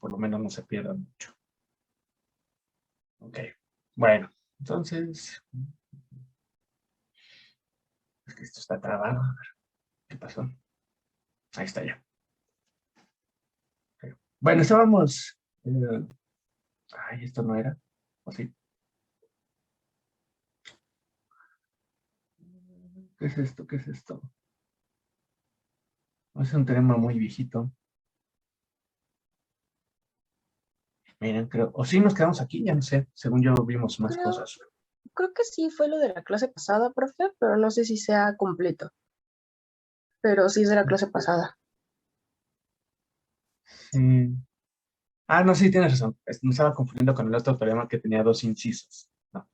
por lo menos no se pierdan mucho. Ok, bueno, entonces, es que esto está trabado. A ver, ¿qué pasó? Ahí está ya. Ok. Bueno, estábamos... ay, esto no era. ¿O sí? ¿Qué es esto? ¿Qué es esto? Es un tema muy viejito. Miren, creo... O sí nos quedamos aquí, ya no sé. Según yo vimos más Creo, cosas. creo que sí fue lo de la clase pasada, profe, pero no sé si sea completo. Pero sí es de la clase pasada. Sí. Ah, no, sí, tienes razón. Me estaba confundiendo con el otro teorema que tenía dos incisos. No,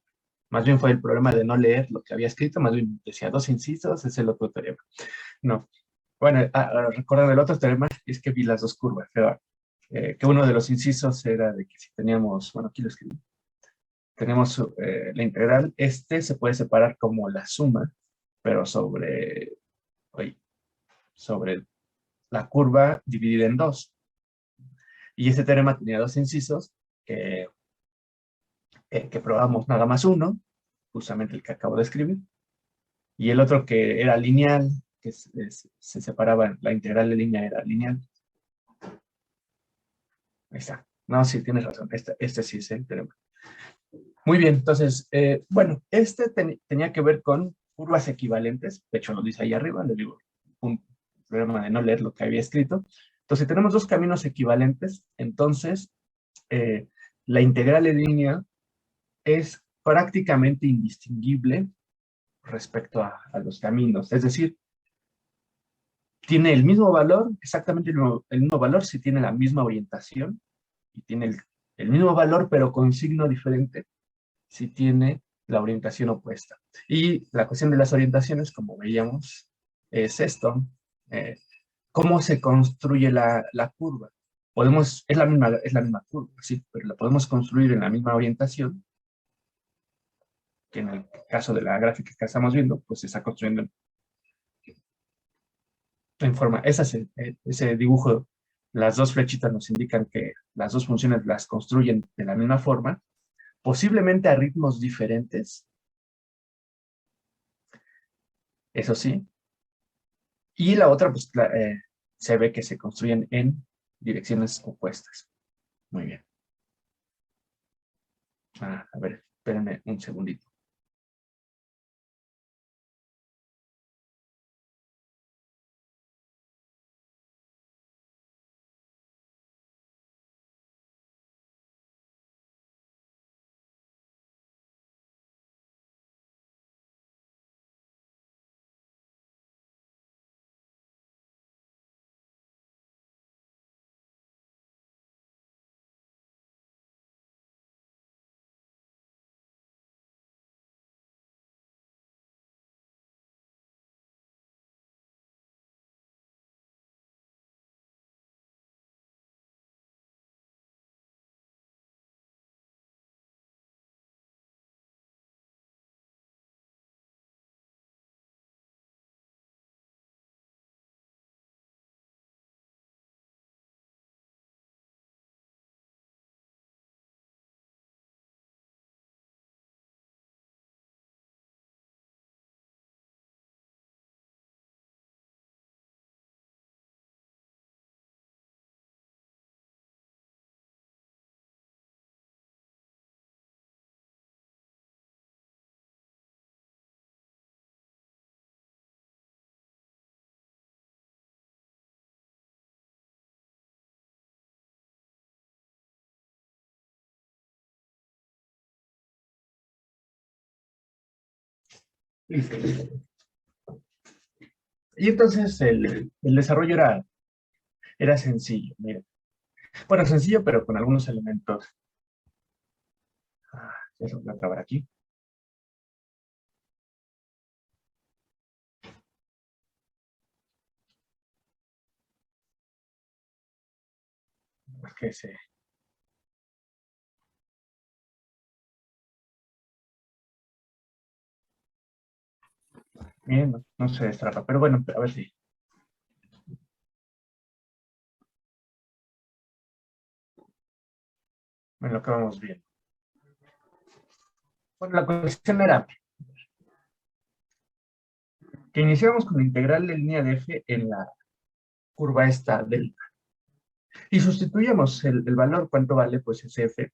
más bien fue el problema de no leer lo que había escrito, más bien decía dos incisos, es el otro teorema. No. Bueno, recuerdan el otro teorema, es que vi las dos curvas, pero, que uno de los incisos era de que si teníamos, bueno, aquí lo escribí, tenemos la integral, este se puede separar como la suma, pero oye, sobre la curva dividida en dos. Y ese teorema tenía dos incisos que que probamos nada más uno, justamente el que acabo de escribir, y el otro que era lineal, que se separaba, la integral de línea era lineal. Ahí está. No, sí, tienes razón, este sí es el teorema. Muy bien, entonces, bueno, tenía que ver con curvas equivalentes, de hecho lo dice ahí arriba, le digo un problema de no leer lo que había escrito. Entonces, tenemos dos caminos equivalentes, entonces, la integral de línea es prácticamente indistinguible respecto a los caminos. Es decir, tiene el mismo valor, exactamente el mismo valor si tiene la misma orientación y tiene el mismo valor pero con signo diferente si tiene la orientación opuesta. Y la cuestión de las orientaciones, como veíamos, es esto. eh, ¿Cómo se construye la curva? Es la misma curva, sí, pero la podemos construir en la misma orientación, que en el caso de la gráfica que estamos viendo, pues se está construyendo en forma, ese dibujo, las dos flechitas nos indican que las dos funciones las construyen de la misma forma, posiblemente a ritmos diferentes, eso sí, y la otra, pues se ve que se construyen en direcciones opuestas. Muy bien. A ver, espérenme un segundito. Listo. Y entonces el desarrollo era sencillo, miren. Bueno, sencillo, pero con algunos elementos. Ya se voy a acabar aquí. Porque miren, no se destrapa, pero bueno, a ver si. en lo que vamos bien. Bueno, la cuestión era que iniciamos con la integral de línea de f en la curva esta delta. Y sustituyamos el valor, ¿cuánto vale? Pues es f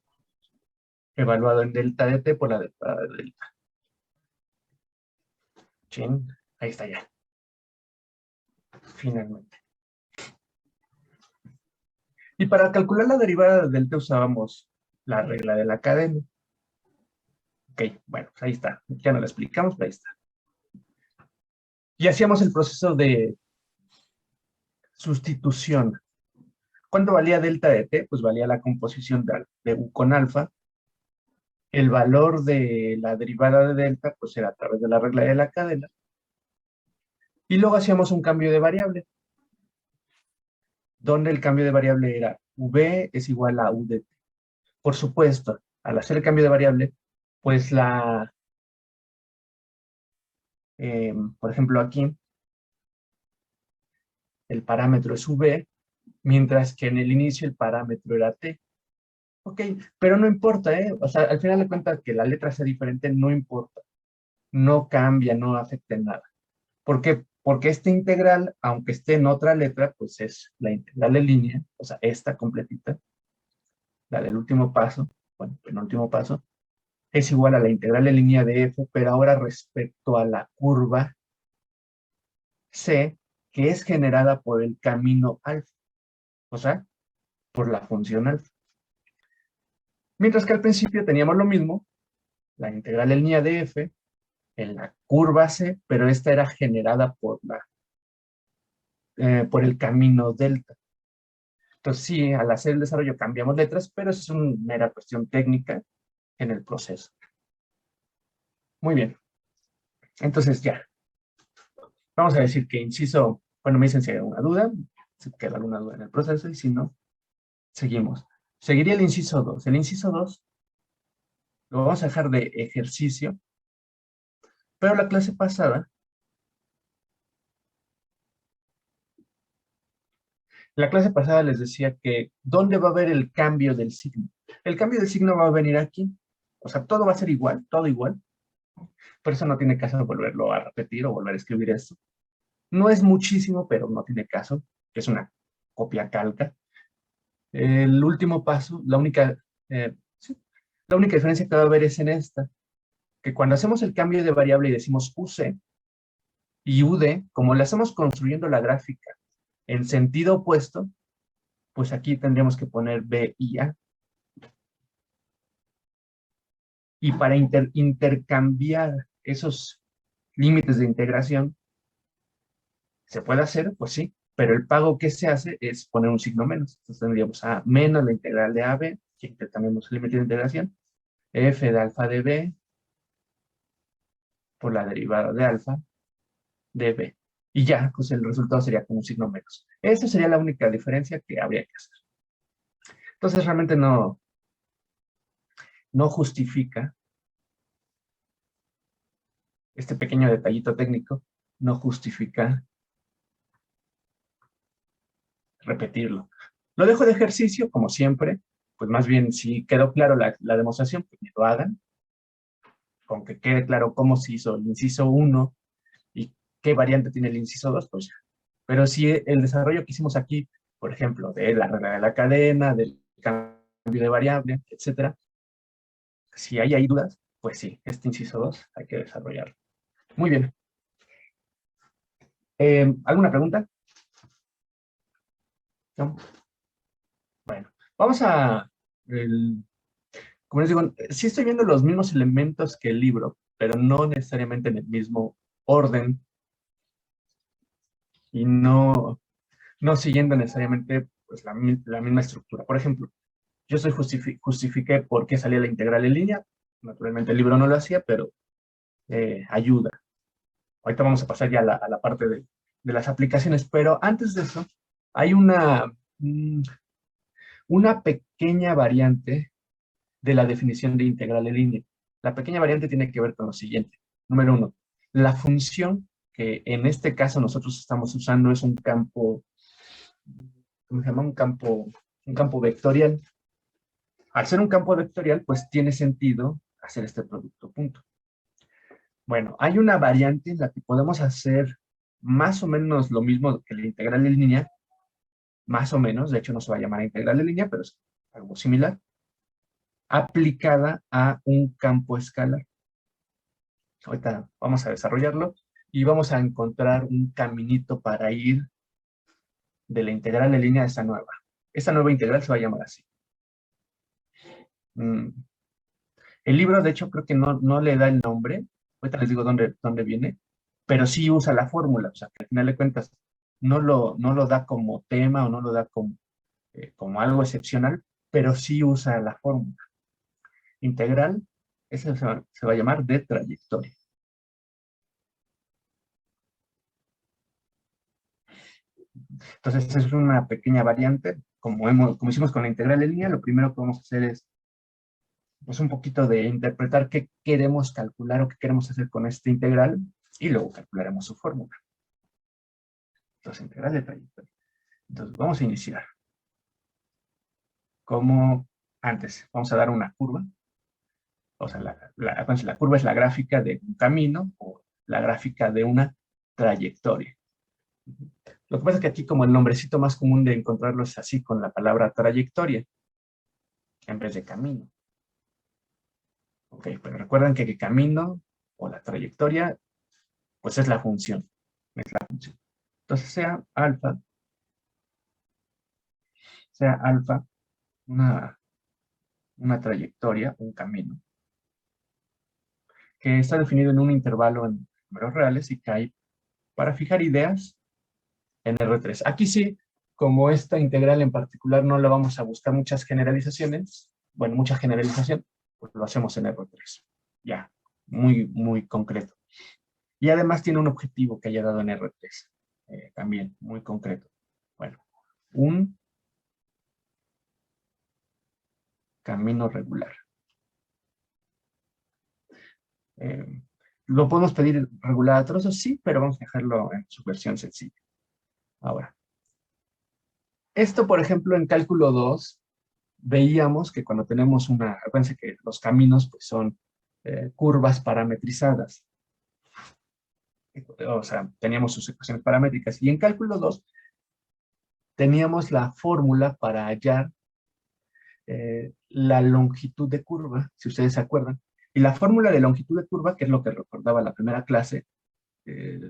evaluado en delta de t por la derivada de delta. Chin, ahí está ya. Finalmente. Y para calcular la derivada de delta usábamos la regla de la cadena. Ok, bueno, pues ahí está. Ya no la explicamos, pero ahí está. Y hacíamos el proceso de sustitución. ¿Cuánto valía delta de t? Pues valía la composición de u con alfa. El valor de la derivada de delta, pues era a través de la regla de la cadena. Y luego hacíamos un cambio de variable, donde el cambio de variable era v es igual a u de t. Por supuesto, al hacer el cambio de variable, pues por ejemplo aquí, el parámetro es v, mientras que en el inicio el parámetro era t. Ok, pero no importa, ¿eh? O sea, al final de cuentas que la letra sea diferente, no importa. No cambia, no afecta en nada. ¿Por qué? Porque esta integral, aunque esté en otra letra, pues es la integral de línea, o sea, esta completita, la del último paso, bueno, penúltimo paso, es igual a la integral de línea de f, pero ahora respecto a la curva c, que es generada por el camino alfa, o sea, por la función alfa. Mientras que al principio teníamos lo mismo, la integral de línea de f, en la curva c, pero esta era generada por el camino delta. Entonces sí, al hacer el desarrollo cambiamos letras, pero eso es una mera cuestión técnica en el proceso. Muy bien. Entonces ya. Vamos a decir que inciso, bueno, me dicen si hay alguna duda, si queda alguna duda en el proceso, y si no, seguimos. Seguiría el inciso 2. El inciso 2 lo vamos a dejar de ejercicio, pero la clase pasada, les decía que ¿dónde va a haber el cambio del signo? El cambio del signo va a venir aquí. O sea, todo va a ser igual, todo igual. Por eso no tiene caso volverlo a repetir o volver a escribir esto. No es muchísimo, pero no tiene caso. Es una copia calca. El último paso, sí, la única diferencia que va a haber es en esta, que cuando hacemos el cambio de variable y decimos UC y UD, como le hacemos construyendo la gráfica en sentido opuesto, pues aquí tendríamos que poner B y A. Y para intercambiar esos límites de integración, ¿se puede hacer? Pues sí, pero el pago que se hace es poner un signo menos. Entonces tendríamos A menos la integral de AB, que intercambiamos el límite de integración, F de alfa de B por la derivada de alfa de B. Y ya, pues el resultado sería con un signo menos. Esa sería la única diferencia que habría que hacer. Entonces realmente no justifica, este pequeño detallito técnico, no justifica repetirlo. Lo dejo de ejercicio, como siempre, pues más bien si quedó claro la demostración, pues lo hagan, con que quede claro cómo se hizo el inciso 1 y qué variante tiene el inciso 2, pues ya. Pero si el desarrollo que hicimos aquí, por ejemplo, de la regla de la cadena, del cambio de variable, etcétera, si hay ahí dudas, pues sí, este inciso 2 hay que desarrollarlo. Muy bien. ¿Alguna pregunta? ¿No? Bueno, vamos como les digo, sí estoy viendo los mismos elementos que el libro, pero no necesariamente en el mismo orden y no siguiendo necesariamente pues, la misma estructura. Por ejemplo, yo justifiqué por qué salía la integral en línea. Naturalmente el libro no lo hacía, pero ayuda. Ahorita vamos a pasar ya a la parte de las aplicaciones, pero antes de eso, hay una pequeña variante de la definición de integral en línea. La pequeña variante tiene que ver con lo siguiente. Número 1, la función que en este caso nosotros estamos usando es un campo, ¿cómo se llama? Un campo vectorial. Al ser un campo vectorial, pues tiene sentido hacer este producto punto. Bueno, hay una variante en la que podemos hacer más o menos lo mismo que la integral en línea, más o menos, de hecho no se va a llamar integral en línea, pero es algo similar, aplicada a un campo escalar. Ahorita vamos a desarrollarlo y vamos a encontrar un caminito para ir de la integral en línea a esa nueva. Esa nueva integral se va a llamar así. El libro, de hecho, creo que no le da el nombre, ahorita les digo dónde viene, pero sí usa la fórmula, o sea, que al final de cuentas no lo da como tema o no lo da como algo excepcional, pero sí usa la fórmula. Integral, ese se va a llamar de trayectoria. Entonces, esa es una pequeña variante. Como hicimos con la integral en línea, lo primero que vamos a hacer es pues, un poquito de interpretar qué queremos calcular o qué queremos hacer con esta integral y luego calcularemos su fórmula. Entonces, integral de trayectoria. Entonces, vamos a iniciar. Como antes, vamos a dar una curva. O sea, la curva es la gráfica de un camino o la gráfica de una trayectoria. Lo que pasa es que aquí como el nombrecito más común de encontrarlo es así, con la palabra trayectoria, en vez de camino. Ok, pero recuerden que el camino o la trayectoria, pues es la función. Es la función. Entonces sea alfa una trayectoria, un camino, que está definido en un intervalo en números reales y que hay para fijar ideas en R3. Aquí sí, como esta integral en particular no la vamos a buscar muchas generalizaciones, bueno, mucha generalización, pues lo hacemos en R3. Ya, muy concreto. Y además tiene un objetivo que haya dado en R3, también muy concreto. Bueno, un camino regular. Eh, ¿Lo podemos pedir regular a trozos? Sí, pero vamos a dejarlo en su versión sencilla. Ahora, esto, por ejemplo, en cálculo 2, veíamos que cuando tenemos acuérdense que los caminos pues, son curvas parametrizadas. O sea, teníamos sus ecuaciones paramétricas. Y en cálculo 2 teníamos la fórmula para hallar la longitud de curva, si ustedes se acuerdan. Y la fórmula de longitud de curva, que es lo que recordaba la primera clase, eh,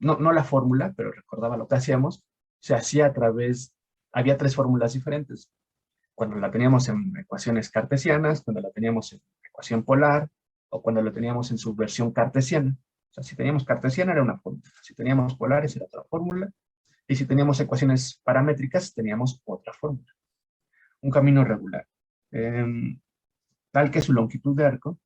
no la fórmula, pero recordaba lo que hacíamos, se hacía había tres fórmulas diferentes. Cuando la teníamos en ecuaciones cartesianas, cuando la teníamos en ecuación polar, o cuando la teníamos en su versión cartesiana. O sea, si teníamos cartesiana era una fórmula, si teníamos polares era otra fórmula, y si teníamos ecuaciones paramétricas teníamos otra fórmula. Un camino regular. Tal que su longitud de arco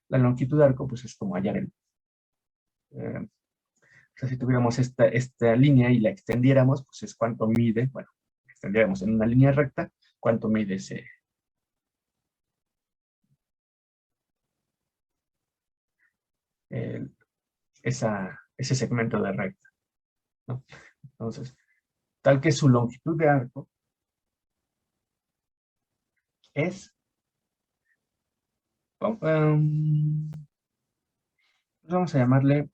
la longitud de arco pues es como hallar o sea, si tuviéramos esta línea y la extendiéramos, pues es cuánto mide, bueno, extendiéramos en una línea recta, cuánto mide eh, ese segmento de recta, ¿no? Entonces, tal que su longitud de arco es, vamos a llamarle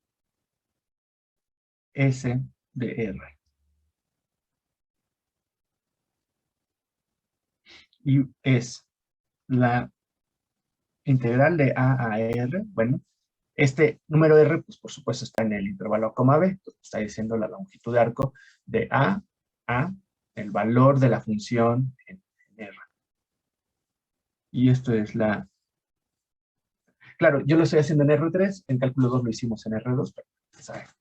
S de R. Y es la integral de A a R, bueno, este número R, pues por supuesto está en el intervalo A, B, está diciendo la longitud de arco de A, el valor de la función en R. Y esto es claro, yo lo estoy haciendo en R3, en cálculo 2 lo hicimos en R2, pero ¿sabes?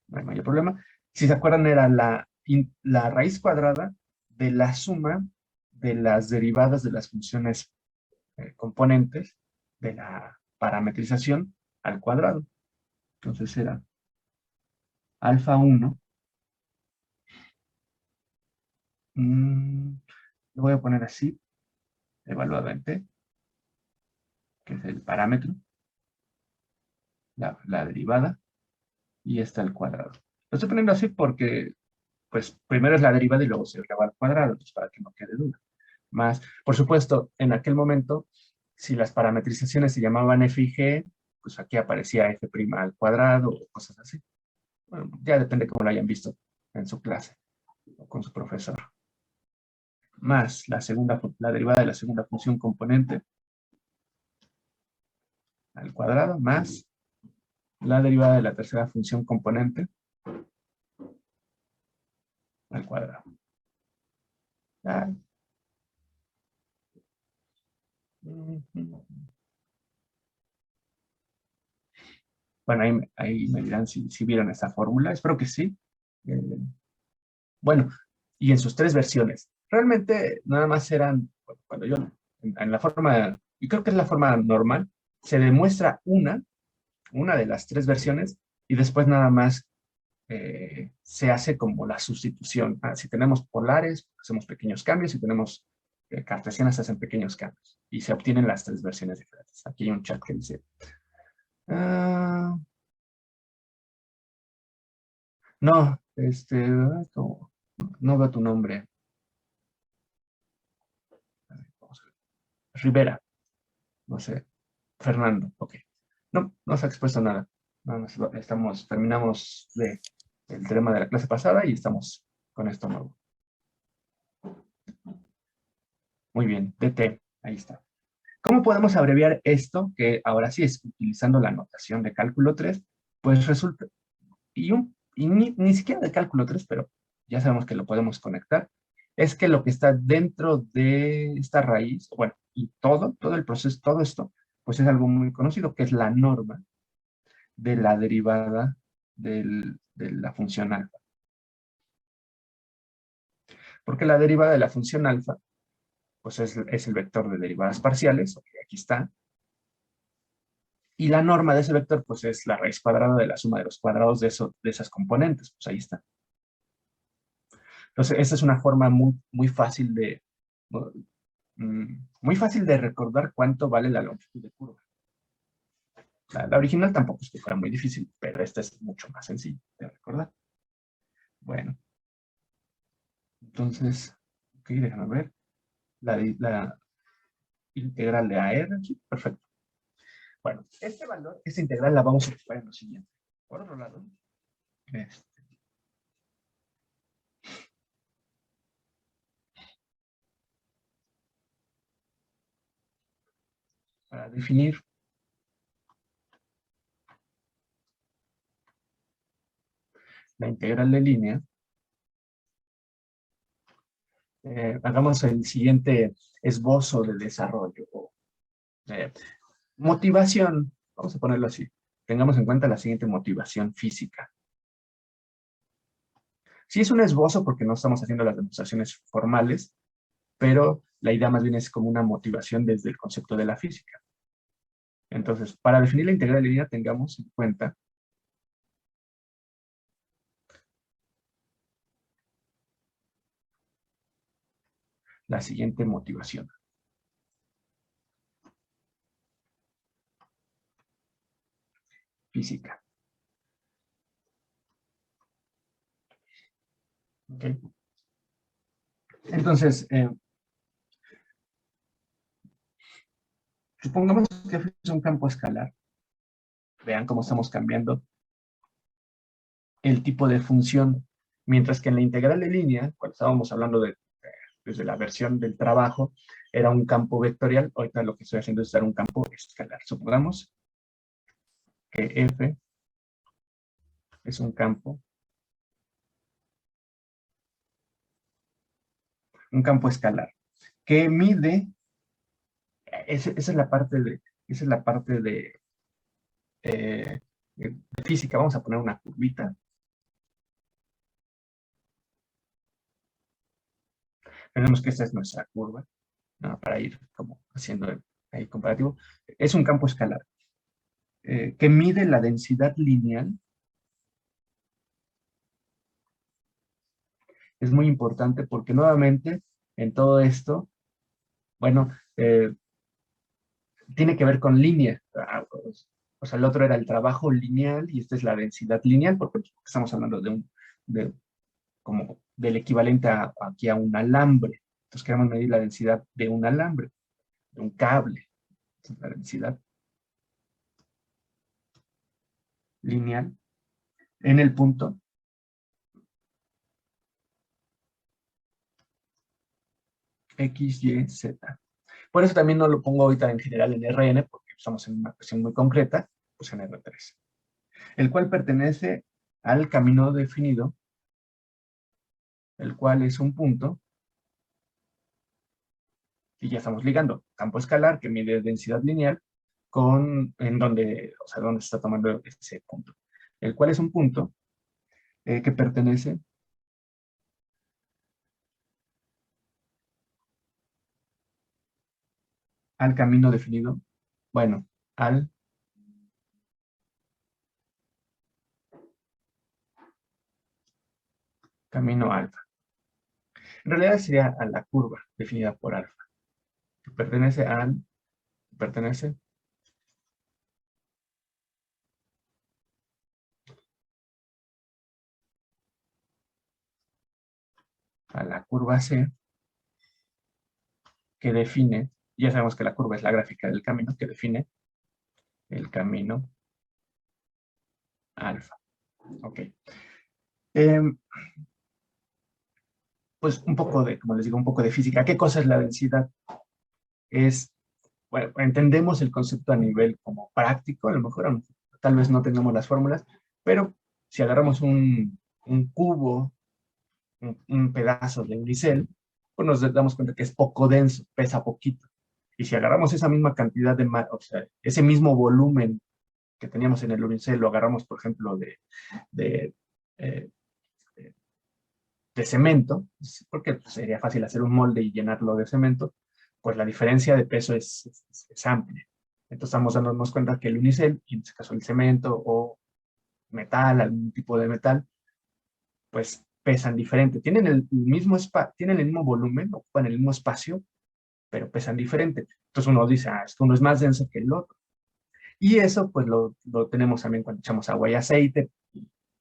No hay mayor problema. Si se acuerdan, era la raíz cuadrada de la suma de las derivadas de las funciones componentes de la parametrización al cuadrado. Entonces era alfa 1. Lo voy a poner así, evaluado en T, que es el parámetro, la derivada, y está el cuadrado. Lo estoy poniendo así porque, pues, primero es la derivada y luego se eleva al cuadrado, entonces para que no quede duda. Más, por supuesto, en aquel momento, si las parametrizaciones se llamaban f y g, pues aquí aparecía f' al cuadrado o cosas así. Bueno, ya depende cómo lo hayan visto en su clase o con su profesor. Más la derivada de la segunda función componente al cuadrado, más la derivada de la tercera función componente al cuadrado. Ah. Bueno, ahí me dirán si vieron esa fórmula. Espero que sí. Eh, bueno, y en sus tres versiones. Realmente nada más eran, cuando yo, en la forma, y creo que es la forma normal, se demuestra una de las tres versiones y después nada más se hace como la sustitución. Si tenemos polares, hacemos pequeños cambios. Si tenemos cartesianas, se hacen pequeños cambios. Y se obtienen las tres versiones diferentes. Aquí hay un chat que dice... no, no veo tu nombre. Vamos a ver. Rivera, no sé. Fernando, ok. No, no se ha expuesto nada. Nada más terminamos el tema de la clase pasada y estamos con esto nuevo. Muy bien, DT, ahí está. ¿Cómo podemos abreviar esto? Que ahora sí es utilizando la notación de cálculo 3, pues resulta, y ni siquiera de cálculo 3, pero ya sabemos que lo podemos conectar, es que lo que está dentro de esta raíz, bueno, y todo el proceso, todo esto, pues es algo muy conocido, que es la norma de la derivada de la función alfa. Porque la derivada de la función alfa, pues es el vector de derivadas parciales, ok, aquí está, y la norma de ese vector, pues es la raíz cuadrada de la suma de los cuadrados de esas componentes, pues ahí está. Entonces, esta es una forma muy fácil muy fácil de recordar cuánto vale la longitud de curva. La original tampoco es que fuera muy difícil, pero esta es mucho más sencilla de recordar. Bueno, entonces, ok, déjame ver. La integral de AR aquí, perfecto. Bueno, esta integral la vamos a ocupar en lo siguiente. Por otro lado, para definir la integral de línea, hagamos el siguiente esbozo de desarrollo. Motivación, vamos a ponerlo así. Tengamos en cuenta la siguiente motivación física. Sí es un esbozo porque no estamos haciendo las demostraciones formales, pero la idea más bien es como una motivación desde el concepto de la física. Entonces, para definir la integral de línea, tengamos en cuenta la siguiente motivación. Física. ¿Okay? Entonces, supongamos que f es un campo escalar. Vean cómo estamos cambiando el tipo de función. Mientras que en la integral de línea, cuando estábamos hablando desde la versión del trabajo, era un campo vectorial. Ahorita lo que estoy haciendo es dar un campo escalar. Supongamos que f es un campo escalar que mide, esa es la parte de física. Vamos a poner una curvita. Tenemos que esta es nuestra curva, ¿no? Para ir como haciendo ahí comparativo. Es un campo escalar que mide la densidad lineal. Es muy importante porque nuevamente en todo esto, bueno, tiene que ver con línea. O sea, el otro era el trabajo lineal y esta es la densidad lineal, porque estamos hablando como del equivalente aquí a un alambre. Entonces queremos medir la densidad de un alambre, de un cable. Entonces, la densidad lineal en el punto X, Y, Z. Por eso también no lo pongo ahorita en general en Rn, porque estamos en una cuestión muy concreta, pues en R3. El cual pertenece al camino definido, el cual es un punto, y ya estamos ligando campo escalar que mide densidad lineal en donde, o sea, donde se está tomando ese punto, el cual es un punto que pertenece al camino definido, bueno, al camino alfa. En realidad sería a la curva definida por alfa, que pertenece a la curva C, que define, ya sabemos que la curva es la gráfica del camino, que define el camino alfa. Ok. Pues un poco de, como les digo, un poco de física. ¿Qué cosa es la densidad? Bueno, entendemos el concepto a nivel como práctico, a lo mejor tal vez no tengamos las fórmulas, pero si agarramos un cubo, un pedazo de unicel, pues nos damos cuenta que es poco denso, pesa poquito. Y si agarramos esa misma cantidad o sea, ese mismo volumen que teníamos en el unicel, lo agarramos, por ejemplo, de, eh, de cemento, porque pues, sería fácil hacer un molde y llenarlo de cemento, pues la diferencia de peso es amplia. Entonces estamos dándonos cuenta que el unicel, y en este caso el cemento o metal, algún tipo de metal, pues pesan diferente. Tienen el mismo volumen, ocupan el mismo espacio, pero pesan diferente. Entonces uno dice, es que uno es más denso que el otro. Y eso pues lo tenemos también cuando echamos agua y aceite,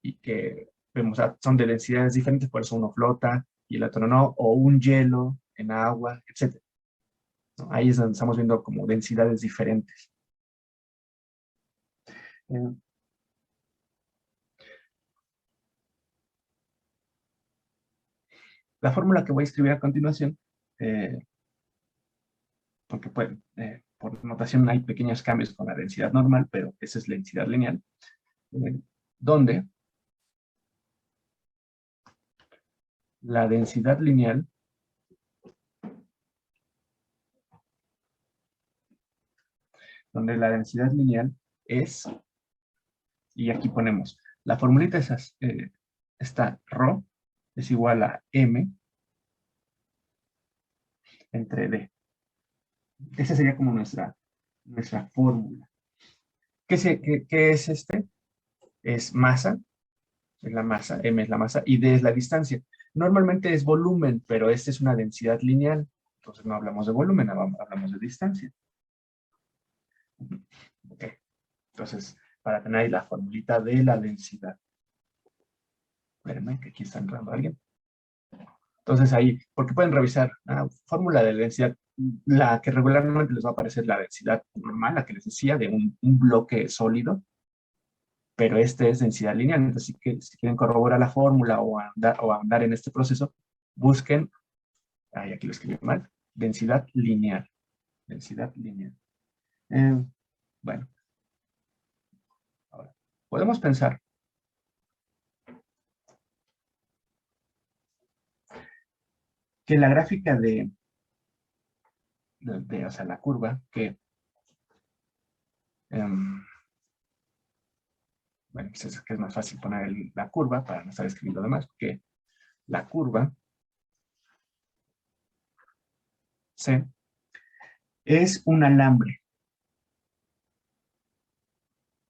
y que vemos, son de densidades diferentes, por eso uno flota y el otro no, o un hielo en agua, etc. ¿No? Ahí es donde estamos viendo como densidades diferentes. Eh, la fórmula que voy a escribir a continuación, eh, porque por notación hay pequeños cambios con la densidad normal, pero esa es la densidad lineal, eh, donde la densidad lineal es, y aquí ponemos, la formulita está ρ es igual a m entre d. Esa sería como nuestra fórmula. ¿Qué es este? Es masa, es la masa, m es la masa, y d es la distancia. Normalmente es volumen, pero esta es una densidad lineal, entonces no hablamos de volumen, hablamos de distancia. Ok, entonces, para tener ahí la formulita de la densidad. Espérenme, que aquí está entrando alguien. Entonces ahí, porque pueden revisar fórmula de densidad, la que regularmente les va a aparecer la densidad normal, la que les decía, de un bloque sólido, pero este es densidad lineal. Entonces, si quieren corroborar la fórmula o andar en este proceso, busquen, aquí lo escribí mal, densidad lineal. Densidad lineal. Bueno, ahora, podemos pensar que la gráfica o sea, la curva em, bueno, pues es que es más fácil poner la curva para no estar escribiendo de más, que la curva C es un alambre.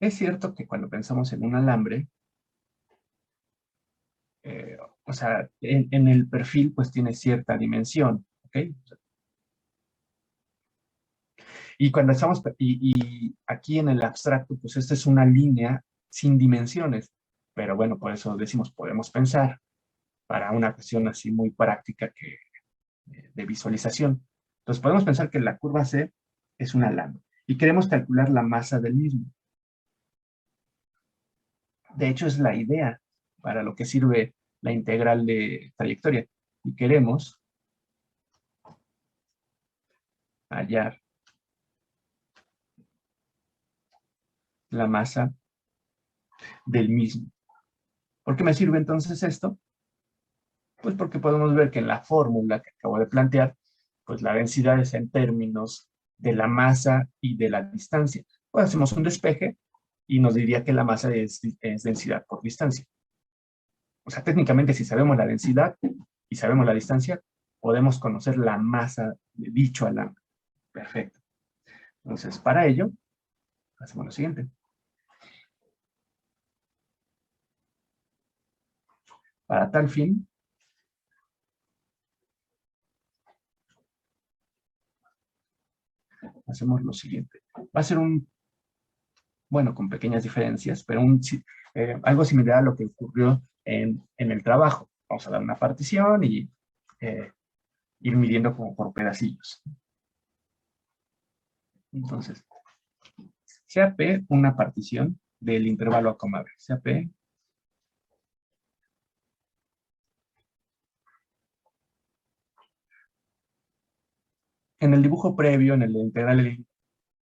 Es cierto que cuando pensamos en un alambre, o sea, en el perfil pues tiene cierta dimensión, ¿ok? Y cuando estamos, y aquí en el abstracto, pues esta es una línea sin dimensiones, pero bueno, por eso decimos, podemos pensar para una cuestión así muy práctica que, de visualización. Entonces podemos pensar que la curva C es una lambda y queremos calcular la masa del mismo. De hecho, es la idea para lo que sirve la integral de trayectoria. Y queremos hallar la masa del mismo. ¿Por qué me sirve entonces esto? Pues porque podemos ver que en la fórmula que acabo de plantear, pues la densidad es en términos de la masa y de la distancia. Pues hacemos un despeje y nos diría que la masa es densidad por distancia. O sea, técnicamente si sabemos la densidad y sabemos la distancia, podemos conocer la masa de dicho alambre. Perfecto. Entonces, para ello, hacemos lo siguiente. Para tal fin, hacemos lo siguiente. Va a ser bueno, con pequeñas diferencias, pero algo similar a lo que ocurrió en el trabajo. Vamos a dar una partición y ir midiendo como por pedacillos. Entonces, sea P una partición del intervalo A, B. Sea P en el dibujo previo, en el de integral,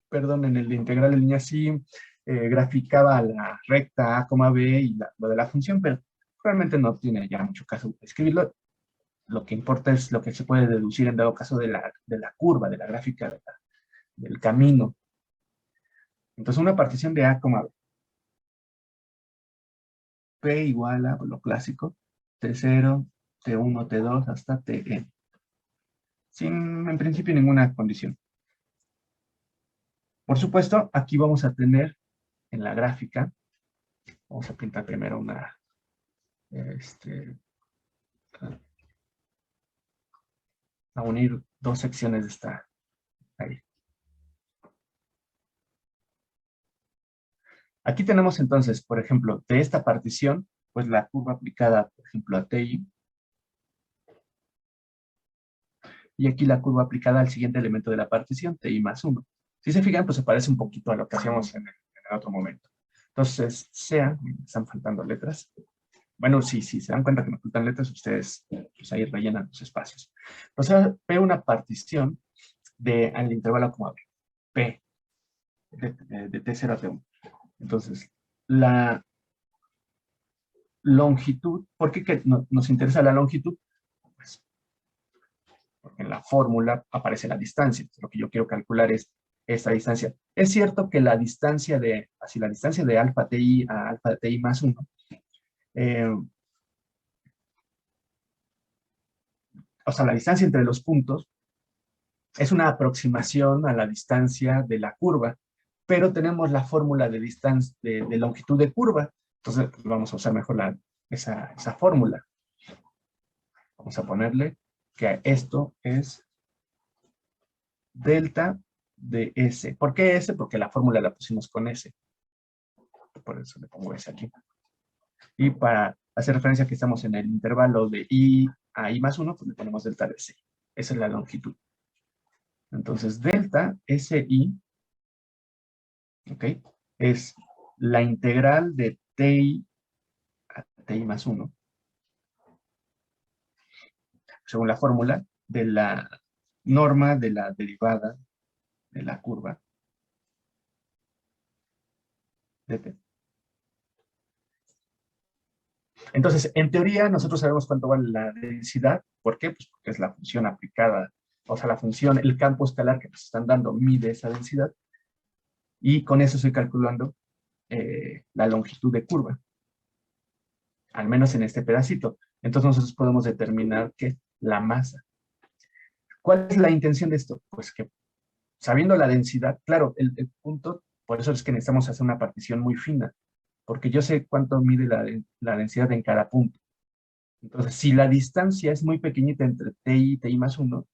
perdón, en el de integral de línea sí graficaba la recta A, B y lo de la función, pero realmente no tiene ya mucho caso escribirlo. Lo que importa es lo que se puede deducir en dado caso de la curva, de la gráfica del camino. Entonces, una partición de A, B. P igual a lo clásico, T0, T1, T2 hasta Tn. Sin, en principio, ninguna condición. Por supuesto, aquí vamos a tener en la gráfica, vamos a pintar primero a unir dos secciones de esta ahí. Aquí tenemos entonces, por ejemplo, de esta partición, pues la curva aplicada, por ejemplo, a TI, y aquí la curva aplicada al siguiente elemento de la partición, TI más 1. Si se fijan, pues se parece un poquito a lo que hacíamos en el otro momento. Entonces, sea, me están faltando letras. Bueno, sí, se dan cuenta que me faltan letras, ustedes pues ahí rellenan los espacios. O sea, P una partición al intervalo como P, de T0 a T1. Entonces, la longitud, ¿por qué nos interesa la longitud? Pues porque en la fórmula aparece la distancia. Lo que yo quiero calcular es esta distancia. Es cierto que la distancia de alfa ti a alfa ti más 1, o sea, la distancia entre los puntos es una aproximación a la distancia de la curva, pero tenemos la fórmula de distancia, de longitud de curva. Entonces, pues vamos a usar mejor esa fórmula. Vamos a ponerle que esto es delta de S. ¿Por qué S? Porque la fórmula la pusimos con S. Por eso le pongo S aquí. Y para hacer referencia a que estamos en el intervalo de I a I más 1, pues le ponemos delta de S. Esa es la longitud. Entonces, delta SI, ¿ok? Es la integral de TI a TI más 1, según la fórmula de la norma de la derivada de la curva de T. Entonces, en teoría, nosotros sabemos cuánto vale la densidad. ¿Por qué? Pues porque es la función aplicada, o sea, la función, el campo escalar que nos están dando mide esa densidad, y con eso estoy calculando la longitud de curva, al menos en este pedacito. Entonces nosotros podemos determinar que la masa. ¿Cuál es la intención de esto? Pues que sabiendo la densidad, claro, el punto, por eso es que necesitamos hacer una partición muy fina, porque yo sé cuánto mide la densidad en cada punto. Entonces, si la distancia es muy pequeñita entre TI y TI más 1,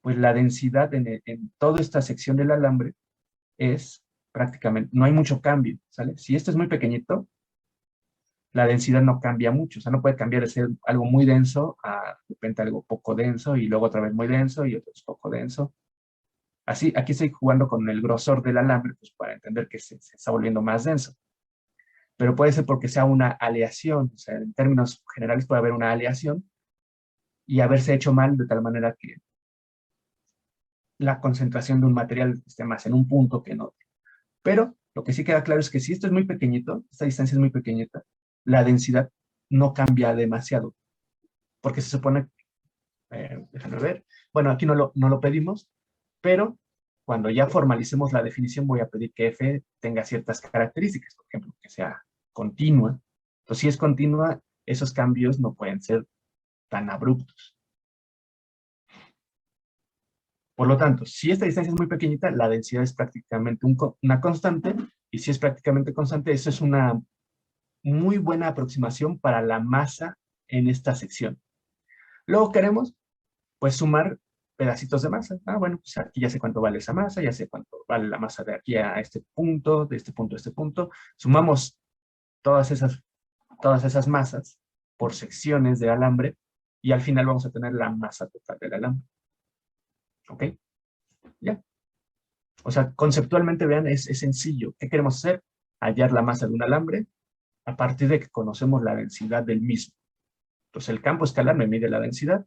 pues la densidad en toda esta sección del alambre es prácticamente, no hay mucho cambio, ¿sale? Si esto es muy pequeñito, la densidad no cambia mucho, o sea, no puede cambiar de ser algo muy denso a de repente algo poco denso y luego otra vez muy denso y otro es poco denso. Así, aquí estoy jugando con el grosor del alambre, pues para entender que se está volviendo más denso. Pero puede ser porque sea una aleación, o sea, en términos generales puede haber una aleación y haberse hecho mal de tal manera que la concentración de un material esté más en un punto que en otro. Pero lo que sí queda claro es que si esto es muy pequeñito, esta distancia es muy pequeñita, la densidad no cambia demasiado, porque se supone, déjame ver, bueno, aquí no lo pedimos, pero cuando ya formalicemos la definición voy a pedir que F tenga ciertas características, por ejemplo, que sea continua. Entonces, si es continua, esos cambios no pueden ser tan abruptos. Por lo tanto, si esta distancia es muy pequeñita, la densidad es prácticamente una constante, y si es prácticamente constante, eso es una muy buena aproximación para la masa en esta sección. Luego queremos, pues, sumar pedacitos de masa. Ah, bueno, pues aquí ya sé cuánto vale esa masa, ya sé cuánto vale la masa de aquí a este punto, de este punto a este punto. Sumamos todas esas masas por secciones de alambre y al final vamos a tener la masa total del alambre. ¿Ok? Ya. O sea, conceptualmente, vean, es sencillo. ¿Qué queremos hacer? Hallar la masa de un alambre a partir de que conocemos la densidad del mismo. Entonces, el campo escalar me mide la densidad.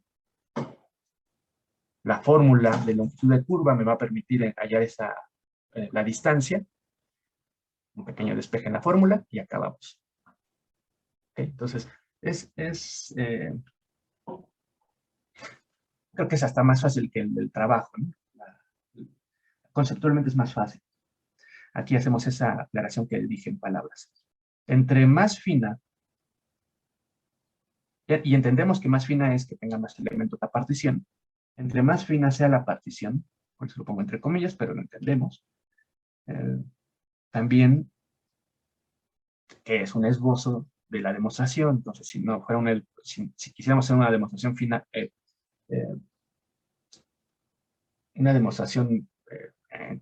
La fórmula de longitud de curva me va a permitir hallar la distancia. Un pequeño despeje en la fórmula y acabamos. ¿Okay? Entonces, creo que es hasta más fácil que el del trabajo, ¿no? Conceptualmente es más fácil. Aquí hacemos esa aclaración que dije en palabras. Entre más fina, y entendemos que más fina es que tenga más elementos la partición, entre más fina sea la partición, por eso lo pongo entre comillas, pero lo entendemos, también que es un esbozo de la demostración. Entonces, si no fuera si quisiéramos hacer una demostración final, una demostración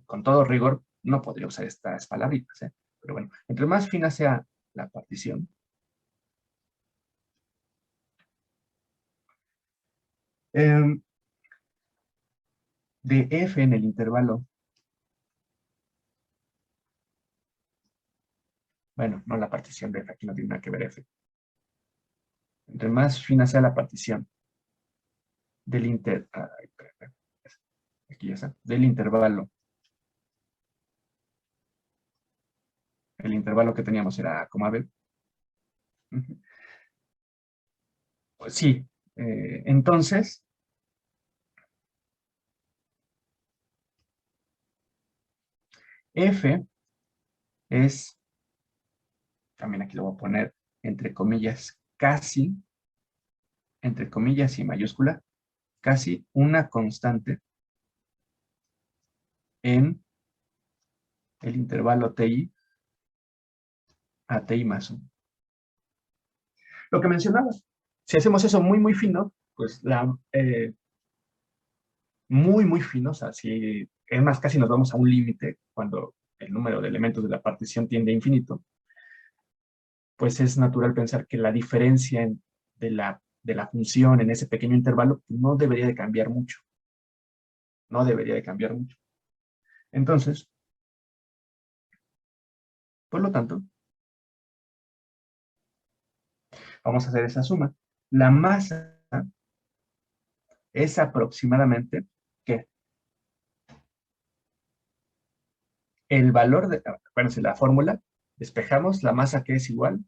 con todo rigor, no podría usar estas palabritas, ¿eh? Pero bueno, entre más fina sea la partición, de F en el intervalo, bueno, no la partición de F, aquí no tiene nada que ver F. Entre más fina sea la partición aquí ya está, del intervalo, el intervalo que teníamos era A, B. Pues sí, entonces, F es, también aquí lo voy a poner entre comillas, casi, entre comillas y mayúscula, casi una constante en el intervalo TI a TI más 1. Lo que mencionaba, si hacemos eso muy, muy fino, pues muy fino, o sea, si es más, casi nos vamos a un límite cuando el número de elementos de la partición tiende a infinito, pues es natural pensar que la diferencia de la función en ese pequeño intervalo no debería de cambiar mucho. No debería de cambiar mucho. Entonces, por lo tanto, vamos a hacer esa suma. La masa es aproximadamente, ¿qué? El valor de, acuérdense, la fórmula, despejamos la masa que es igual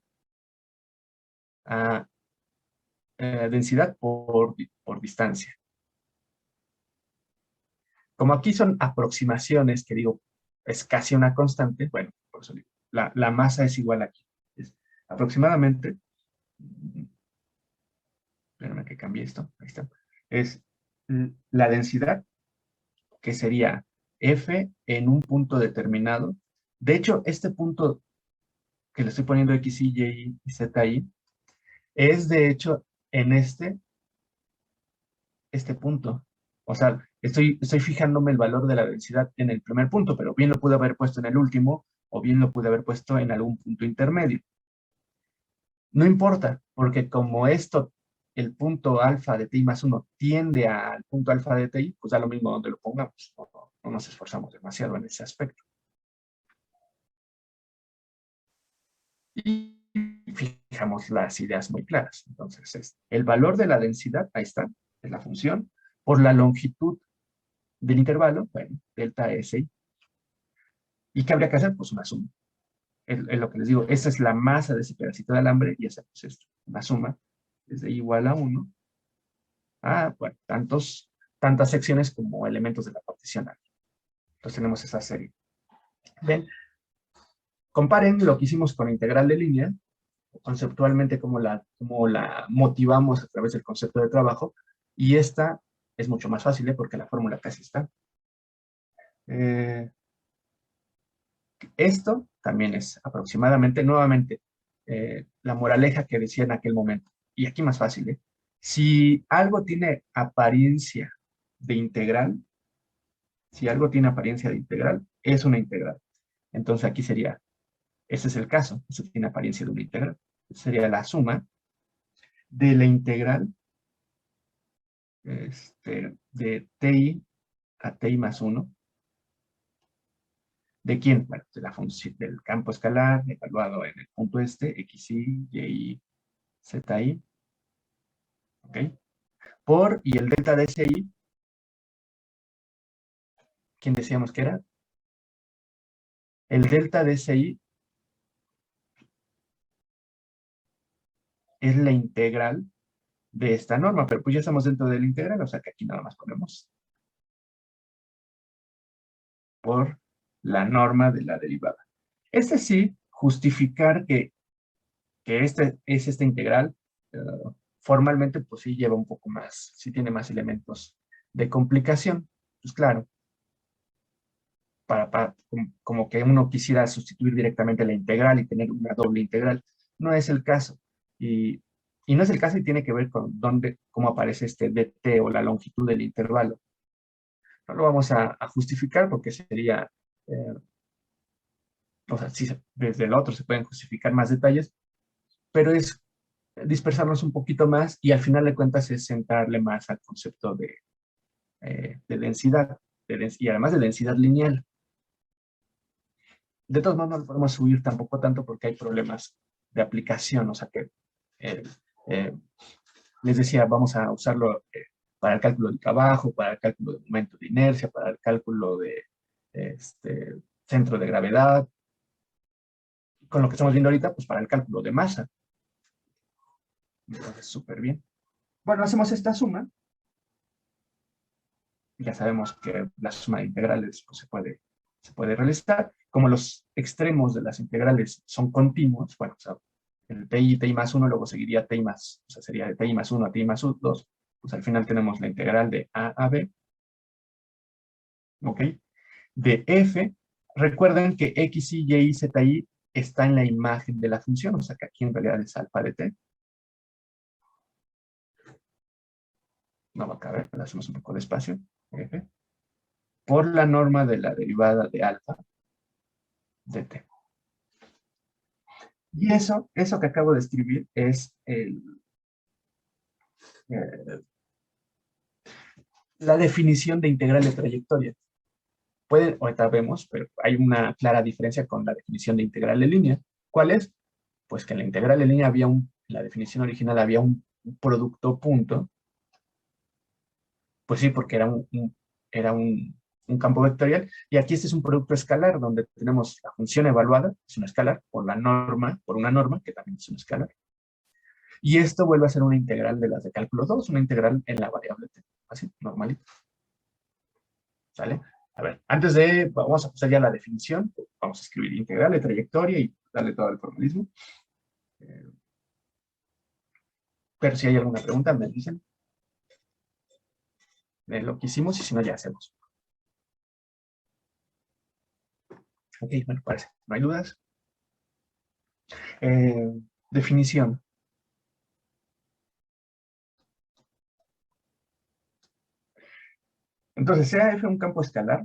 a densidad por distancia. Como aquí son aproximaciones, que digo, es casi una constante, bueno, por eso digo, la masa es igual aquí. Es aproximadamente, espérame que cambie esto, ahí está, es la densidad, que sería F en un punto determinado. De hecho, este punto que le estoy poniendo X, Y y Z ahí, es de hecho en este punto. O sea, estoy fijándome el valor de la densidad en el primer punto, pero bien lo pude haber puesto en el último, o bien lo pude haber puesto en algún punto intermedio. No importa, porque como esto, el punto alfa de ti más uno tiende al punto alfa de ti, pues da lo mismo donde lo pongamos. No nos esforzamos demasiado en ese aspecto. Y fijamos las ideas muy claras. Entonces, el valor de la densidad, ahí está, es la función, por la longitud del intervalo, bueno, delta SI. ¿Y qué habría que hacer? Pues una suma. Es lo que les digo, esa es la masa de ese pedacito de alambre y hacemos esto, una suma, es de igual a 1 a, bueno, tantas secciones como elementos de la partición A. Entonces tenemos esa serie. Ven, comparen lo que hicimos con integral de línea, conceptualmente cómo la motivamos a través del concepto de trabajo, y esta es mucho más fácil, porque la fórmula casi está. Esto también es aproximadamente, nuevamente, la moraleja que decía en aquel momento. Y aquí más fácil, ¿eh? Si algo tiene apariencia de integral, si algo tiene apariencia de integral, es una integral. Entonces aquí sería, ese es el caso, eso tiene apariencia de una integral. Sería la suma de la integral de ti a ti más 1. ¿De quién? Bueno, de la función del campo escalar evaluado en el punto xi, y, zi, ¿ok? Y el delta de SI, ¿quién decíamos que era? El delta de SI es la integral de esta norma, pero pues ya estamos dentro de la integral, o sea que aquí nada más ponemos por la norma de la derivada. Sí, justificar que es esta integral, formalmente pues sí lleva un poco más, sí tiene más elementos de complicación. Pues claro, como que uno quisiera sustituir directamente la integral y tener una doble integral. No es el caso. Y no es el caso y tiene que ver con cómo aparece este dt o la longitud del intervalo. No lo vamos a justificar porque sería, o sea, sí, desde el otro se pueden justificar más detalles, pero es dispersarnos un poquito más y al final de cuentas es centrarle más al concepto de densidad, y además de densidad lineal. De todos modos, no lo podemos subir tampoco tanto porque hay problemas de aplicación, o sea que eh, eh, les decía, vamos a usarlo para el cálculo de trabajo, para el cálculo de momento de inercia, para el cálculo de centro de gravedad, con lo que estamos viendo ahorita, pues para el cálculo de masa. Entonces, súper bien. Bueno, hacemos esta suma. Ya sabemos que la suma de integrales pues, se puede realizar. Como los extremos de las integrales son continuos, bueno, o sea, el ti más 1 luego seguiría ti más, o sea, sería de ti más 1 a ti más 2, pues al final tenemos la integral de a a b, ¿ok? De f, recuerden que xi, y, zi está en la imagen de la función, o sea que aquí en realidad es alfa de t. No va a caber, le hacemos un poco de espacio, f, por la norma de la derivada de alfa de t. Y eso que acabo de escribir es eh, la definición de integral de trayectoria. Ahorita vemos, pero hay una clara diferencia con la definición de integral de línea. ¿Cuál es? Pues que en la integral de línea en la definición original había un producto punto. Pues sí, porque era un campo vectorial. Y aquí este es un producto escalar, donde tenemos la función evaluada, es una escalar, por una norma, que también es una escalar. Y esto vuelve a ser una integral de las de cálculo 2, una integral en la variable t. Así, normalito. ¿Sale? A ver, vamos a pasar ya a la definición. Vamos a escribir integral de trayectoria y darle todo el formalismo. Pero si hay alguna pregunta, me dicen de lo que hicimos y si no, ya hacemos. Ok, bueno, parece. ¿No hay dudas? Definición. Entonces, sea F un campo escalar,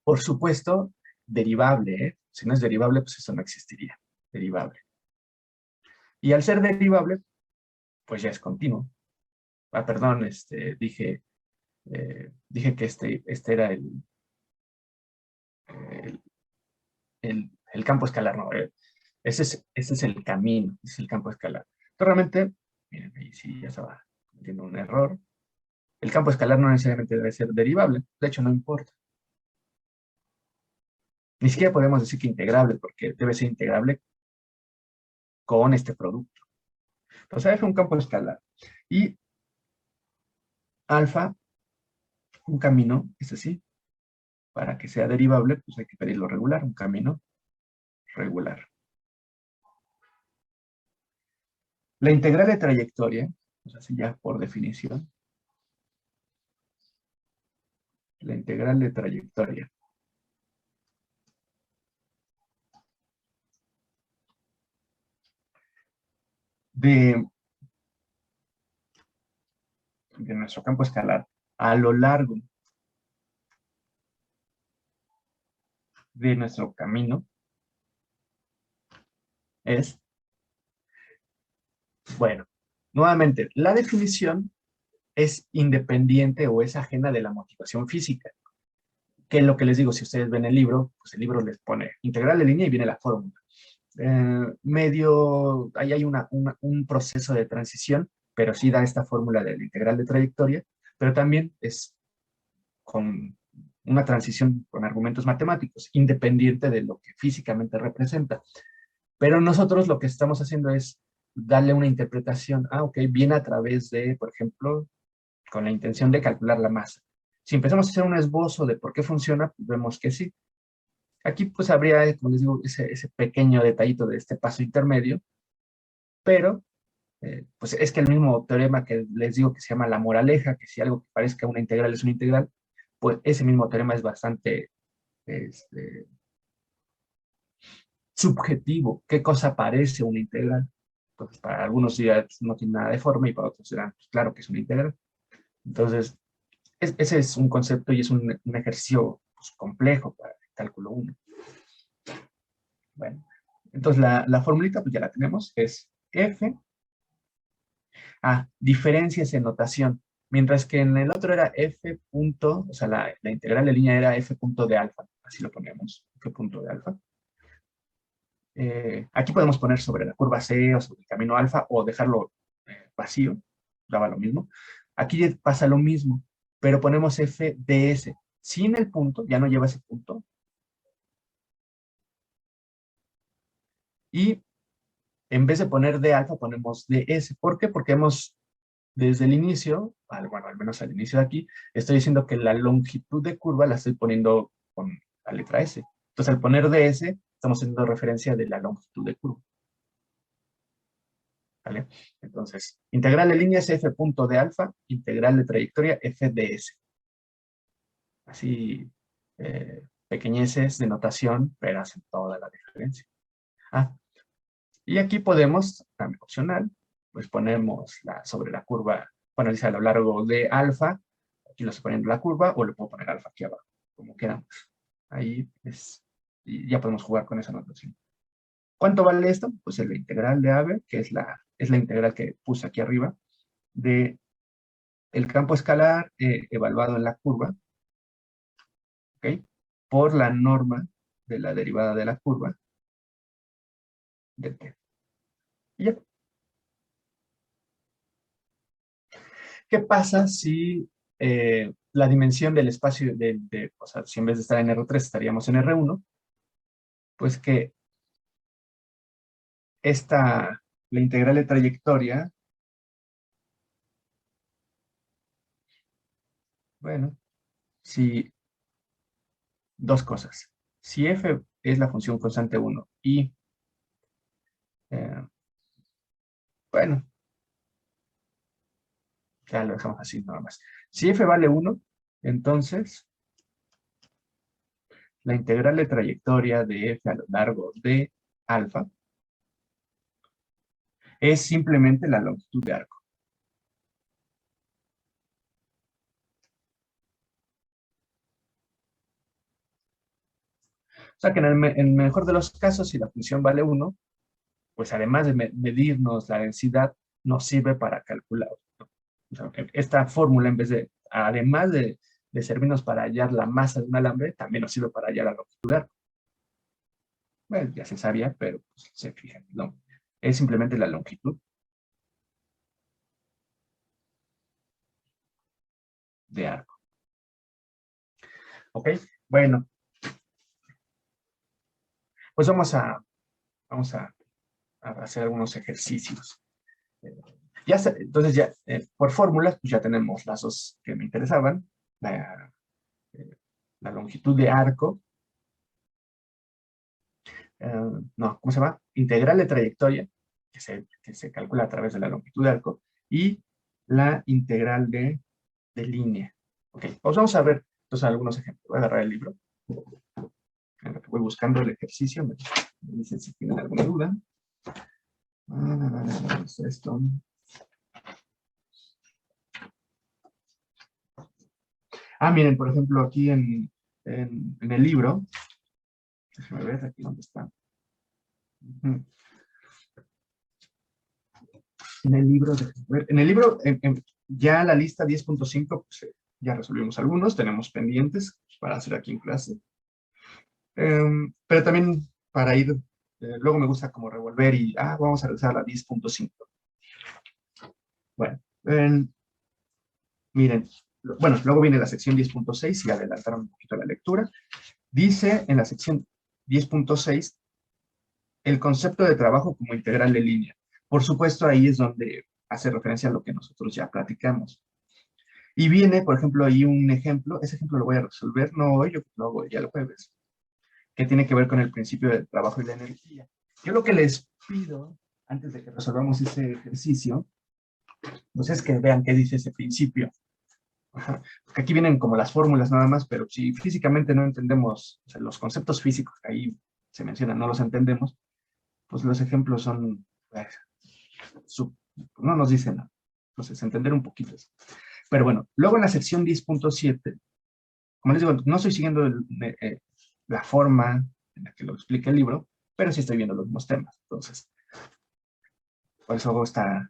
por supuesto, derivable, ¿eh? Si no es derivable, pues eso no existiría. Derivable. Y al ser derivable, pues ya es continuo. Ah, perdón, dije que este era el, el campo escalar, ¿no? Ese es el camino, es el campo escalar. Entonces, realmente, miren, ahí sí ya estaba cometiendo un error. El campo escalar no necesariamente debe ser derivable, de hecho no importa. Ni siquiera podemos decir que integrable, porque debe ser integrable con este producto. Entonces, F es un campo escalar. Y alfa, un camino, es así. Para que sea derivable, pues hay que pedirlo regular, un camino regular. La integral de trayectoria, pues así ya por definición, la integral de trayectoria de, de nuestro campo escalar a lo largo de nuestro camino es, bueno, nuevamente, la definición es independiente o es ajena de la motivación física. Que es lo que les digo, si ustedes ven el libro, pues el libro les pone integral de línea y viene la fórmula. Ahí hay un proceso de transición, pero sí da esta fórmula de la integral de trayectoria, pero también es con una transición con argumentos matemáticos, independiente de lo que físicamente representa. Pero nosotros lo que estamos haciendo es darle una interpretación, ok, viene a través de, por ejemplo, con la intención de calcular la masa. Si empezamos a hacer un esbozo de por qué funciona, pues vemos que sí. Aquí pues habría, como les digo, ese pequeño detallito de este paso intermedio, pero pues es que el mismo teorema que les digo que se llama la moraleja, que si algo que parezca una integral es una integral, pues ese mismo teorema es bastante este, subjetivo. ¿Qué cosa parece una integral? Entonces, para algunos ya no tiene nada de forma y para otros dirán, pues claro que es una integral. Entonces, ese es un concepto y es un ejercicio pues, complejo para el cálculo 1. Bueno, entonces la formulita pues ya la tenemos, es F. Diferencias en notación. Mientras que en el otro era F punto, o sea, la integral de línea era F punto de alfa. Así lo poníamos, F punto de alfa. Aquí podemos poner sobre la curva C o sobre el camino alfa o dejarlo vacío, daba lo mismo. Aquí pasa lo mismo, pero ponemos F de S. Sin el punto, ya no lleva ese punto. Y en vez de poner de alfa, ponemos de S. ¿Por qué? Porque hemos desde el inicio, bueno, al menos al inicio de aquí, estoy diciendo que la longitud de curva la estoy poniendo con la letra S. Entonces, al poner ds, estamos haciendo referencia de la longitud de curva. ¿Vale? Entonces, integral de línea es f punto de alfa, integral de trayectoria f de s. Así, pequeñeces de notación, pero hacen toda la diferencia. Y aquí podemos, también opcional, pues ponemos sobre la curva, bueno, dice a lo largo de alfa, aquí lo estoy poniendo la curva, o le puedo poner alfa aquí abajo, como queramos. Ahí es, y ya podemos jugar con esa notación. ¿Cuánto vale esto? Pues la integral de AB, que es la integral que puse aquí arriba, de el campo escalar evaluado en la curva, ¿ok? Por la norma de la derivada de la curva de t. Y ya. ¿Qué pasa si la dimensión del espacio, o sea, si en vez de estar en R3 estaríamos en R1, pues que la integral de trayectoria, bueno, si dos cosas. Si f es la función constante 1 y, eh, bueno, ya lo dejamos así nada más. Si f vale 1, entonces la integral de trayectoria de f a lo largo de alfa es simplemente la longitud de arco. O sea que en el mejor de los casos, si la función vale 1, pues además de medirnos la densidad, nos sirve para calcular. O sea, esta fórmula, en vez de, además de servirnos para hallar la masa de un alambre, también nos sirve para hallar la longitud de arco. Bueno, ya se sabía, pero pues, se fijan, ¿no? Es simplemente la longitud de arco. ¿Ok? Bueno, pues vamos a hacer algunos ejercicios. Entonces ya, por fórmulas, pues ya tenemos las dos que me interesaban. Eh, la longitud de arco. No, ¿cómo se llama? Integral de trayectoria, que se calcula a través de la longitud de arco, y la integral de línea. Ok, pues vamos a ver entonces algunos ejemplos. Voy a agarrar el libro. Voy buscando el ejercicio. Me dicen si tienen alguna duda. Esto. Miren, por ejemplo, aquí en el libro. Déjenme ver aquí dónde está. En el libro, ya la lista 10.5, pues, ya resolvimos algunos, tenemos pendientes para hacer aquí en clase. Pero también para ir, luego me gusta como revolver y, vamos a realizar la 10.5. Bueno, miren, bueno, luego viene la sección 10.6 y adelantaron un poquito la lectura. Dice en la sección 10.6 el concepto de trabajo como integral de línea. Por supuesto, ahí es donde hace referencia a lo que nosotros ya platicamos. Y viene, por ejemplo, ahí un ejemplo, ese ejemplo lo voy a resolver, no hoy, yo lo hago ya el jueves, que tiene que ver con el principio del trabajo y la energía. Yo lo que les pido, antes de que resolvamos ese ejercicio, pues es que vean qué dice ese principio. Ajá. Porque aquí vienen como las fórmulas nada más, pero si físicamente no entendemos, o sea, los conceptos físicos que ahí se mencionan, no los entendemos, pues los ejemplos son, no nos dicen nada. Entonces, entender un poquito eso. Pero bueno, luego en la sección 10.7, como les digo, no estoy siguiendo la forma en la que lo explica el libro, pero sí estoy viendo los mismos temas. Entonces, por eso hago esta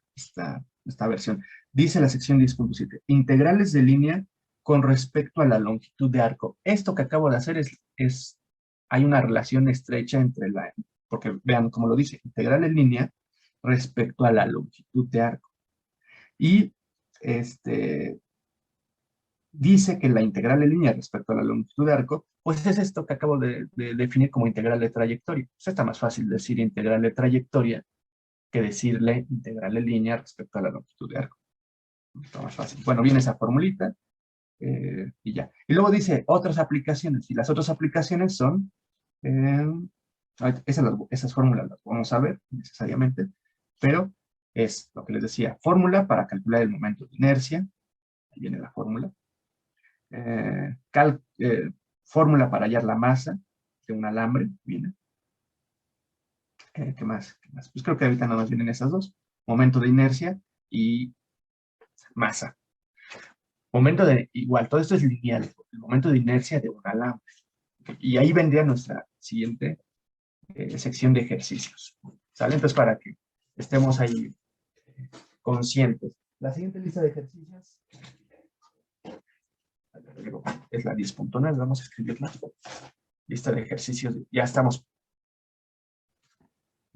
versión. Dice la sección 10.7, integrales de línea con respecto a la longitud de arco. Esto que acabo de hacer hay una relación estrecha entre porque vean cómo lo dice, integral en línea respecto a la longitud de arco. Y dice que la integral de línea respecto a la longitud de arco, pues es esto que acabo de definir como integral de trayectoria. Pues está más fácil decir integral de trayectoria que decirle integral de línea respecto a la longitud de arco. Está más fácil. Bueno, viene esa formulita y ya. Y luego dice otras aplicaciones. Y las otras aplicaciones son, esas fórmulas las vamos a ver necesariamente, pero es lo que les decía, fórmula para calcular el momento de inercia. Ahí viene la fórmula. Fórmula para hallar la masa de un alambre, viene. ¿Qué más? Pues creo que ahorita nada más vienen esas dos. Momento de inercia y masa. Igual, todo esto es lineal, el momento de inercia de un alambre. Y ahí vendría nuestra siguiente sección de ejercicios. ¿Sale? Entonces, para que estemos ahí conscientes. La siguiente lista de ejercicios es la 10.9, vamos a escribirla. Lista de ejercicios, ya estamos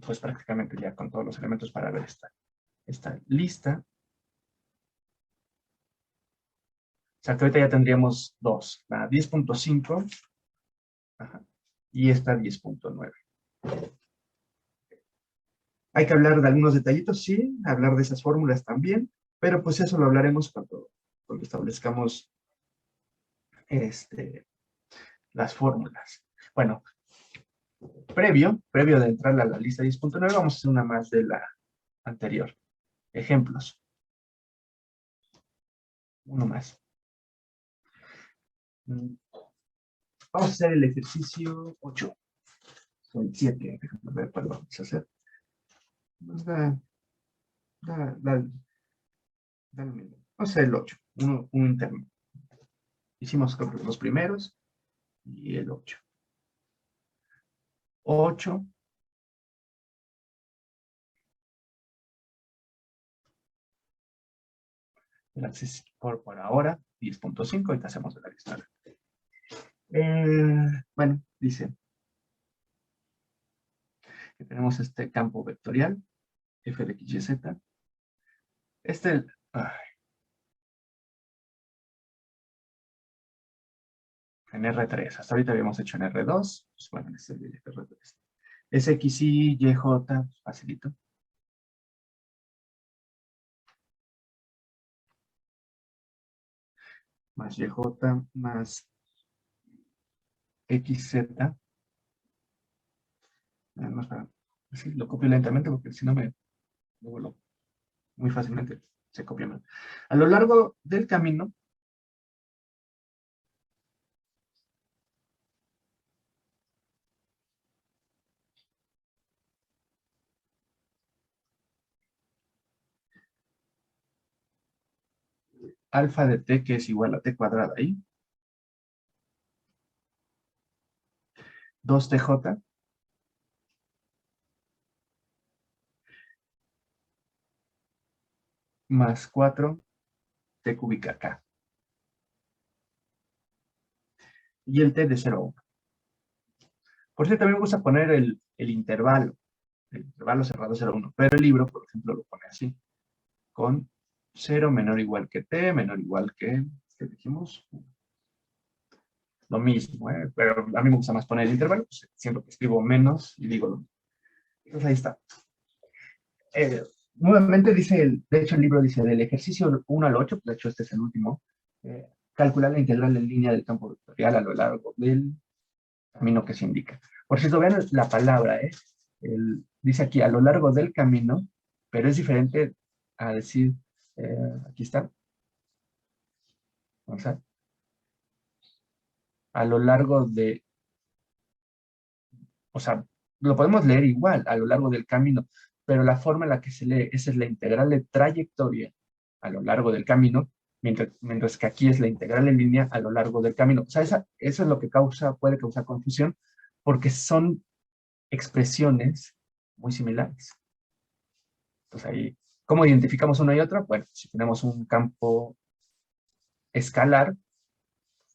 pues prácticamente ya con todos los elementos para ver esta lista. O sea que ahorita ya tendríamos dos, la 10.5 y esta 10.9. Hay que hablar de algunos detallitos, sí, hablar de esas fórmulas también, pero pues eso lo hablaremos cuando establezcamos las fórmulas. Bueno, previo de entrar a la lista 10.9, vamos a hacer una más de la anterior. Ejemplos. Uno más. Vamos a hacer el ejercicio 8. Son 7, déjame ver cuál vamos a hacer. Nos da, vamos a hacer el 8, un interno. Hicimos creo que los primeros y el 8. 8. El acceso por ahora, 10.5, ahorita hacemos la lista. Bueno, dice que tenemos este campo vectorial, f de x y z. En R3, hasta ahorita habíamos hecho en R2, pues bueno, este es el R3. Es x, y, j, facilito. Más yj más xz. No, espera. Sí, lo copio lentamente porque si no me vuelvo muy fácilmente. Se copia mal. A lo largo del camino, alfa de t, que es igual a t cuadrada ahí, 2tj más 4t cúbica k. Y el t de 0 a 1. Por cierto, también me gusta poner el intervalo cerrado 0 a 1, pero el libro, por ejemplo, lo pone así, con 0 menor o igual que t, menor o igual que, ¿qué dijimos? Lo mismo, pero a mí me gusta más poner el intervalo, pues siempre que escribo menos y digo lo mismo. Entonces ahí está. Nuevamente dice, de hecho el libro dice, del ejercicio 1 al 8, de hecho este es el último, calcular la integral en línea del campo vectorial a lo largo del camino que se indica. Por cierto, vean la palabra, dice aquí a lo largo del camino, pero es diferente a decir, aquí está, o sea, a lo largo de, o sea, lo podemos leer igual, a lo largo del camino, pero la forma en la que se lee, esa es la integral de trayectoria a lo largo del camino, mientras que aquí es la integral en línea a lo largo del camino. O sea, eso es lo que puede causar confusión, porque son expresiones muy similares. Entonces ahí, ¿cómo identificamos una y otra? Bueno, si tenemos un campo escalar,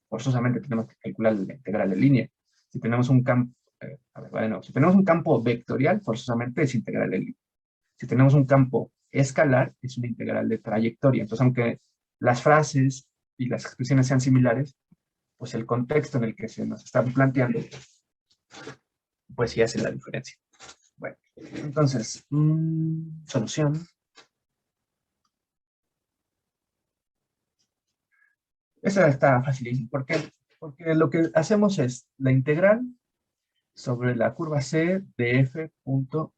forzosamente tenemos que calcular la integral de línea. Si tenemos un campo, si tenemos un campo vectorial, forzosamente es integral de línea. Si tenemos un campo escalar, es una integral de trayectoria. Entonces, aunque las frases y las expresiones sean similares, pues el contexto en el que se nos están planteando, pues sí hace la diferencia. Bueno, entonces, solución. Esa está facilísima. ¿Por qué? Porque lo que hacemos es la integral sobre la curva C de f punto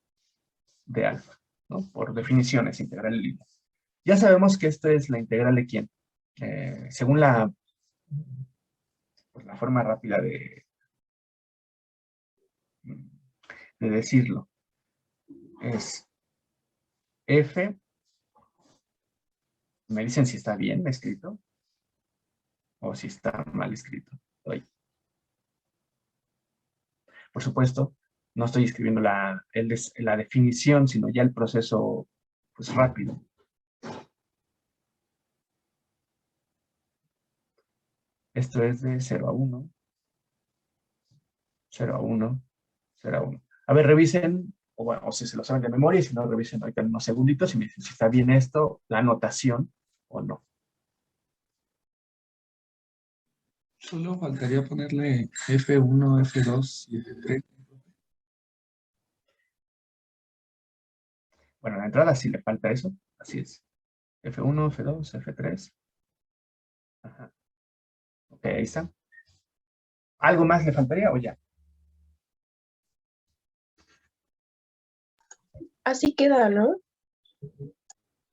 de alfa, ¿no? Por definición es integral en línea. Ya sabemos que esto es la integral de quién. Según pues, la forma rápida de decirlo, es f, me dicen si está bien escrito o si está mal escrito. Por supuesto, no estoy escribiendo la definición, sino ya el proceso pues, rápido. Esto es de 0 a 1, 0 a 1, 0 a 1. A ver, revisen, o si se lo saben de memoria, y si no, revisen ahorita en unos segunditos y me dicen si está bien esto, la anotación o no. Solo faltaría ponerle F1, F2 y F3. Bueno, en la entrada sí le falta eso, así es. F1, F2, F3. Ajá. Ok, ahí está. ¿Algo más le faltaría o ya? Así queda, ¿no?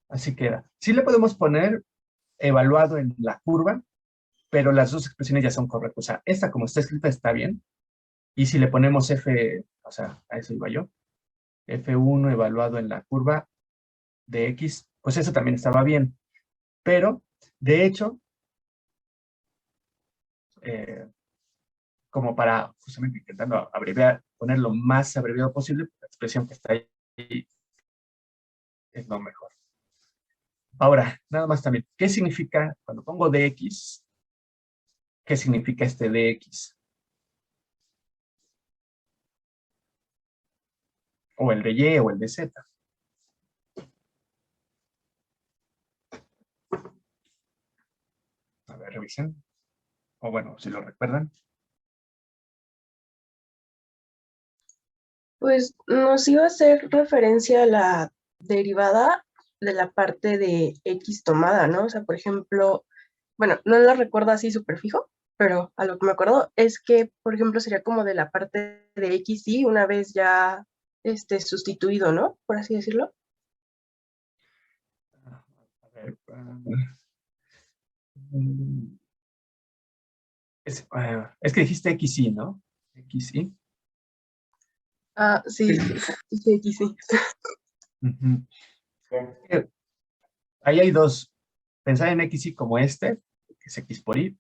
Así queda. Sí le podemos poner evaluado en la curva, pero las dos expresiones ya son correctas. O sea, esta como está escrita está bien, Y si le ponemos f, o sea, a eso iba yo, f1 evaluado en la curva de x, pues eso también estaba bien. Pero, de hecho, como para justamente intentando abreviar, poner lo más abreviado posible, la expresión que está ahí es lo mejor. Ahora, nada más también, ¿qué significa cuando pongo dx? ¿Qué significa este dx? O el de y o el de z. A ver, revisen. O bueno, si lo recuerdan. Pues nos iba a hacer referencia a la derivada de la parte de x tomada, ¿no? O sea, por ejemplo, bueno, no lo recuerdo así súper fijo, pero a lo que me acuerdo es que, por ejemplo, sería como de la parte de x y una vez ya sustituido, ¿no? Por así decirlo. A ver, es que dijiste XY, ¿no? XY. Ah, sí, sí, x sí. Ujú. Eh, Ahí hay dos. Pensar en XY como este, que es X por Y,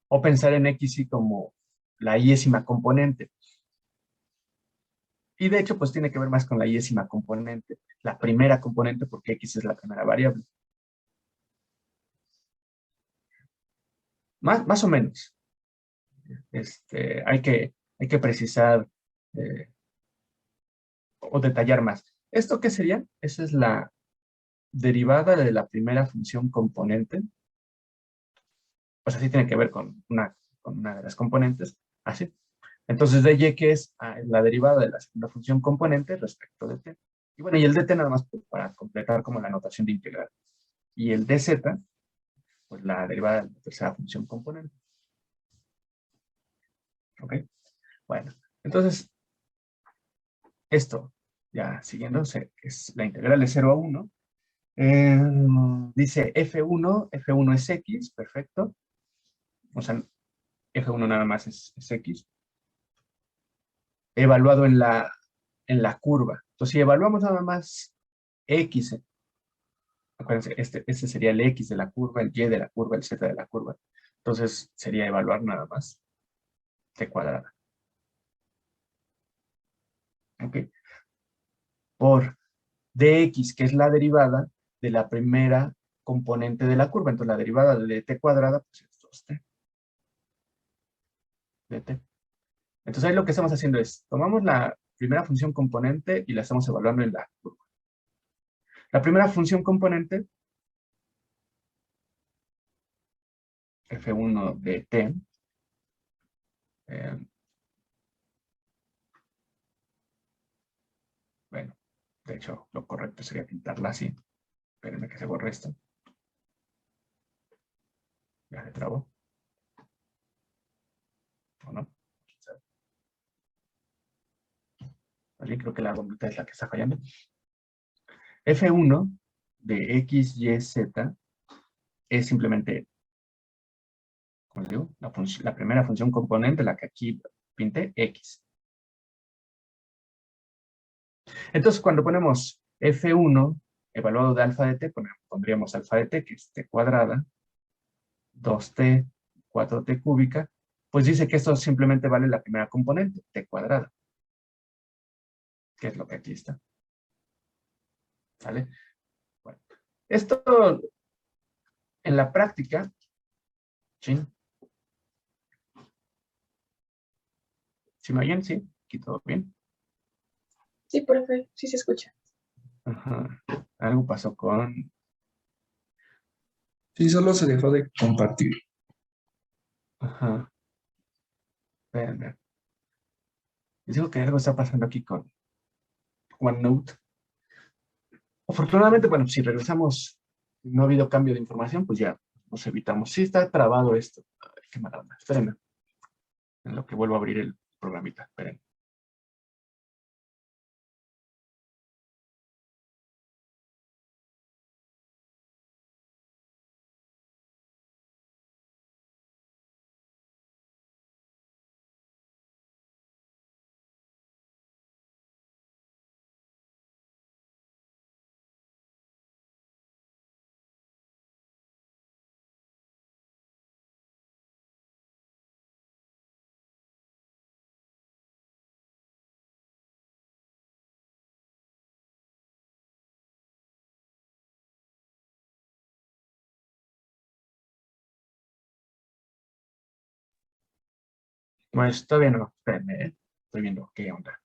o pensar en XY como la yésima componente. Y de hecho, pues tiene que ver más con la yésima componente, la primera componente, porque X es la primera variable. Más o menos. Hay que precisar o detallar más. ¿Esto qué sería? Esa es la derivada de la primera función componente. O sea, sí tiene que ver con una de las componentes. Así. Entonces, de y que es la derivada de la segunda función componente respecto de t. Y bueno, y el dt nada más para completar como la notación de integral. Y el dz, pues la derivada de la tercera función componente. ¿Ok? Bueno, entonces, esto, ya siguiendo, es la integral de 0 a 1. Dice F1 es X, perfecto. O sea, F1 nada más es X. Evaluado en la curva. Entonces, si evaluamos nada más X, acuérdense, este sería el X de la curva, el Y de la curva, el Z de la curva. Entonces, sería evaluar nada más T cuadrada. ¿Ok? Por dx, que es la derivada de la primera componente de la curva. Entonces, la derivada de t cuadrada, pues es 2t de t. Entonces, ahí lo que estamos haciendo es, tomamos la primera función componente y la estamos evaluando en la curva. La primera función componente, f1 de t, eh, bueno, de hecho, lo correcto sería pintarla así. Espérenme que se borre esto. Ya se trabó. ¿O no? Vale, creo que la gomita es la que está fallando. F1 de X, Y, Z es simplemente, como les digo, la primera función componente, la que aquí pinté, X. Entonces, cuando ponemos F1 evaluado de alfa de t, pondríamos alfa de t, que es t cuadrada, 2t, 4t cúbica, pues dice que esto simplemente vale la primera componente, t cuadrada, que es lo que aquí está. ¿Sale? Bueno, esto en la práctica, ¿sí? ¿Sí me oyen? ¿Sí? ¿Aquí todo bien? Sí, profe, sí se escucha. Ajá. Algo pasó con... Sí, solo se dejó de compartir. Ajá. Espérenme. Les digo que algo está pasando aquí con OneNote. Afortunadamente, bueno, si regresamos, no ha habido cambio de información, pues ya nos evitamos. Sí está trabado esto. Ay, qué mala onda. Espérenme. En lo que vuelvo a abrir el programita. Espérenme. Pues todavía no, espérenme, estoy viendo qué onda.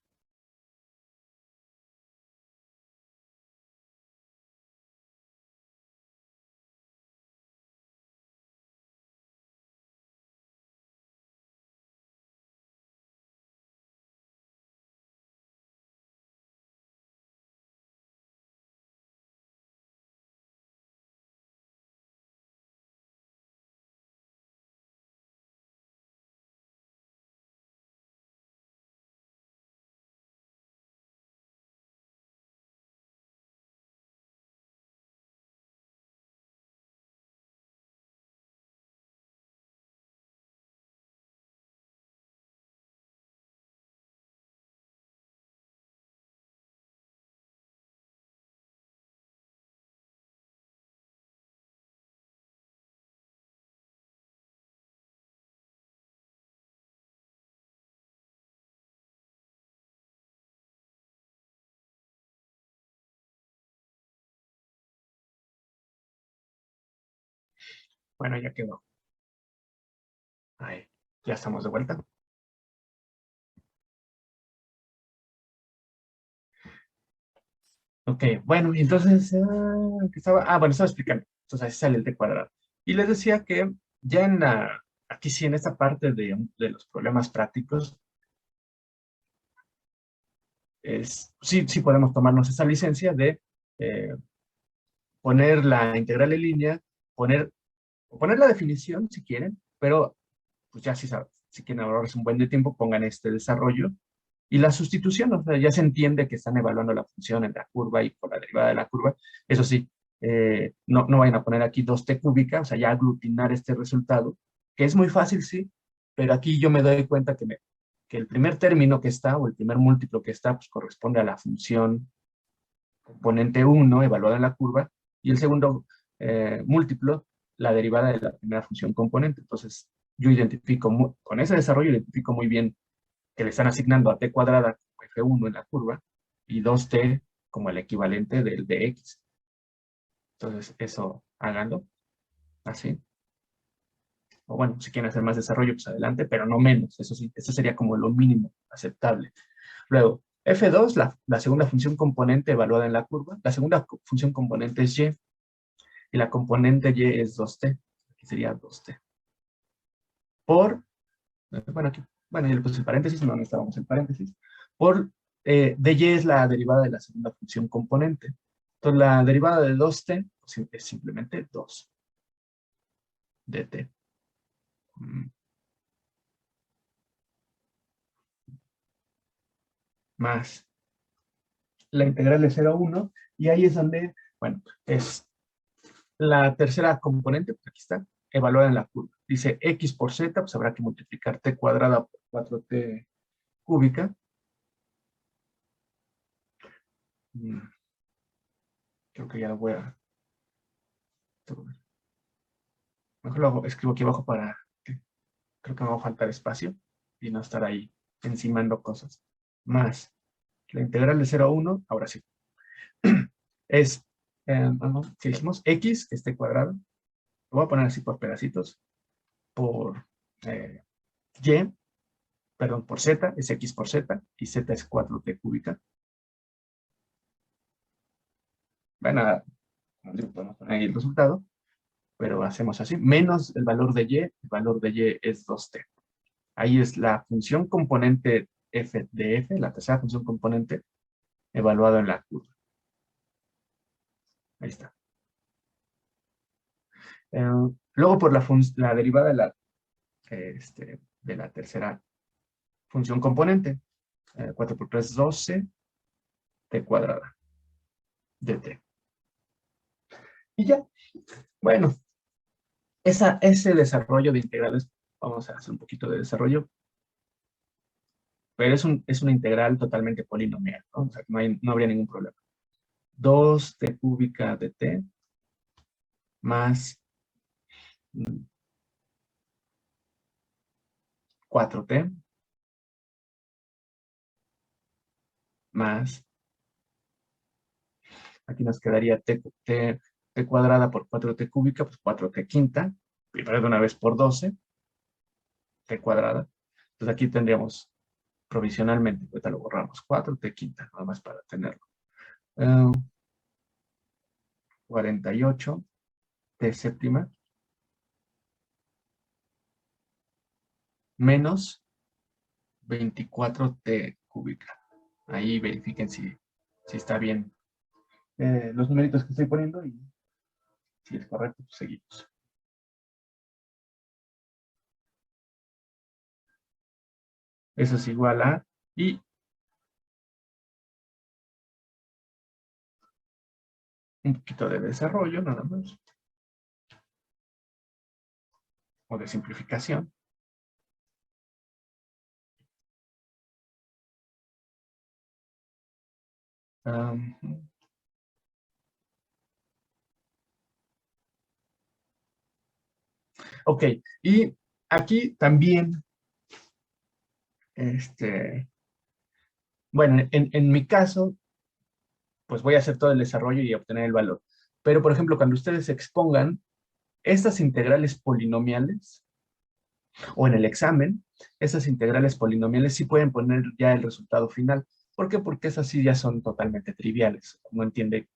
Bueno, ya quedó. Ahí, ya estamos de vuelta. Ok, bueno, entonces, ¿qué estaba? Bueno, estaba explicando. Entonces, así sale el t cuadrado. Y les decía que ya aquí sí, en esta parte de los problemas prácticos, sí podemos tomarnos esa licencia de eh, poner la integral en línea, o poner la definición si quieren, pero pues ya si quieren ahorrarse un buen de tiempo, pongan este desarrollo. Y la sustitución, o sea, ya se entiende que están evaluando la función en la curva y por la derivada de la curva. Eso sí, no vayan a poner aquí 2t cúbica, o sea, ya aglutinar este resultado, que es muy fácil, sí, pero aquí yo me doy cuenta que el primer término que está, o el primer múltiplo que está, pues corresponde a la función componente 1 evaluada en la curva, y el segundo múltiplo, la derivada de la primera función componente. Entonces, yo con ese desarrollo identifico muy bien que le están asignando a t cuadrada como f1 en la curva y 2t como el equivalente del dx. Entonces, eso háganlo así. O bueno, si quieren hacer más desarrollo, pues adelante, pero no menos. Eso sí, eso sería como lo mínimo aceptable. Luego, f2, la segunda función componente evaluada en la curva. La segunda función componente es y, y la componente y es 2t. Aquí sería 2t. Por, bueno, aquí, bueno, ya le puse el paréntesis, no necesitábamos el paréntesis. Por dy es la derivada de la segunda función componente. Entonces, la derivada de 2t pues, es simplemente 2 dt. Más la integral de 0 a 1, y ahí es donde, bueno, es la tercera componente, pues aquí está, evaluada en la curva. Dice x por z, pues habrá que multiplicar t cuadrada por 4t cúbica. Creo que ya lo voy a... Mejor escribo aquí abajo para que creo que me va a faltar espacio y no estar ahí encimando cosas. Más la integral de 0 a 1, ahora sí, es, ¿qué dijimos? X, que es t cuadrado. Lo voy a poner así por pedacitos. Por y, perdón, por z, es x por z, y z es 4t cúbica. Bueno, como digo, podemos poner ahí el resultado, pero hacemos así, menos el valor de y es 2t. Ahí es la función componente f de f, la tercera función componente, evaluada en la curva. Ahí está. Luego por la derivada de la tercera función componente, 4 por 3 es 12, t cuadrada, dt. Y ya, bueno, ese desarrollo de integrales, vamos a hacer un poquito de desarrollo, pero es una integral totalmente polinomial, ¿no? O sea, no habría ningún problema. 2t cúbica de t más 4t más, aquí nos quedaría t cuadrada por 4t cúbica, pues 4t quinta, primero de una vez por 12, t cuadrada. Entonces aquí tendríamos provisionalmente, ahorita lo borramos, 4t quinta, nada más para tenerlo. 48 t séptima menos 24t cúbica. Ahí verifiquen si está bien los numeritos que estoy poniendo y si es correcto, pues seguimos. Eso es igual a, y un poquito de desarrollo, nada más, o de simplificación. Ok, y aquí también, bueno, en mi caso, pues voy a hacer todo el desarrollo y obtener el valor. Pero, por ejemplo, cuando ustedes expongan estas integrales polinomiales, o en el examen, esas integrales polinomiales sí pueden poner ya el resultado final. ¿Por qué? Porque esas sí ya son totalmente triviales. Uno entiende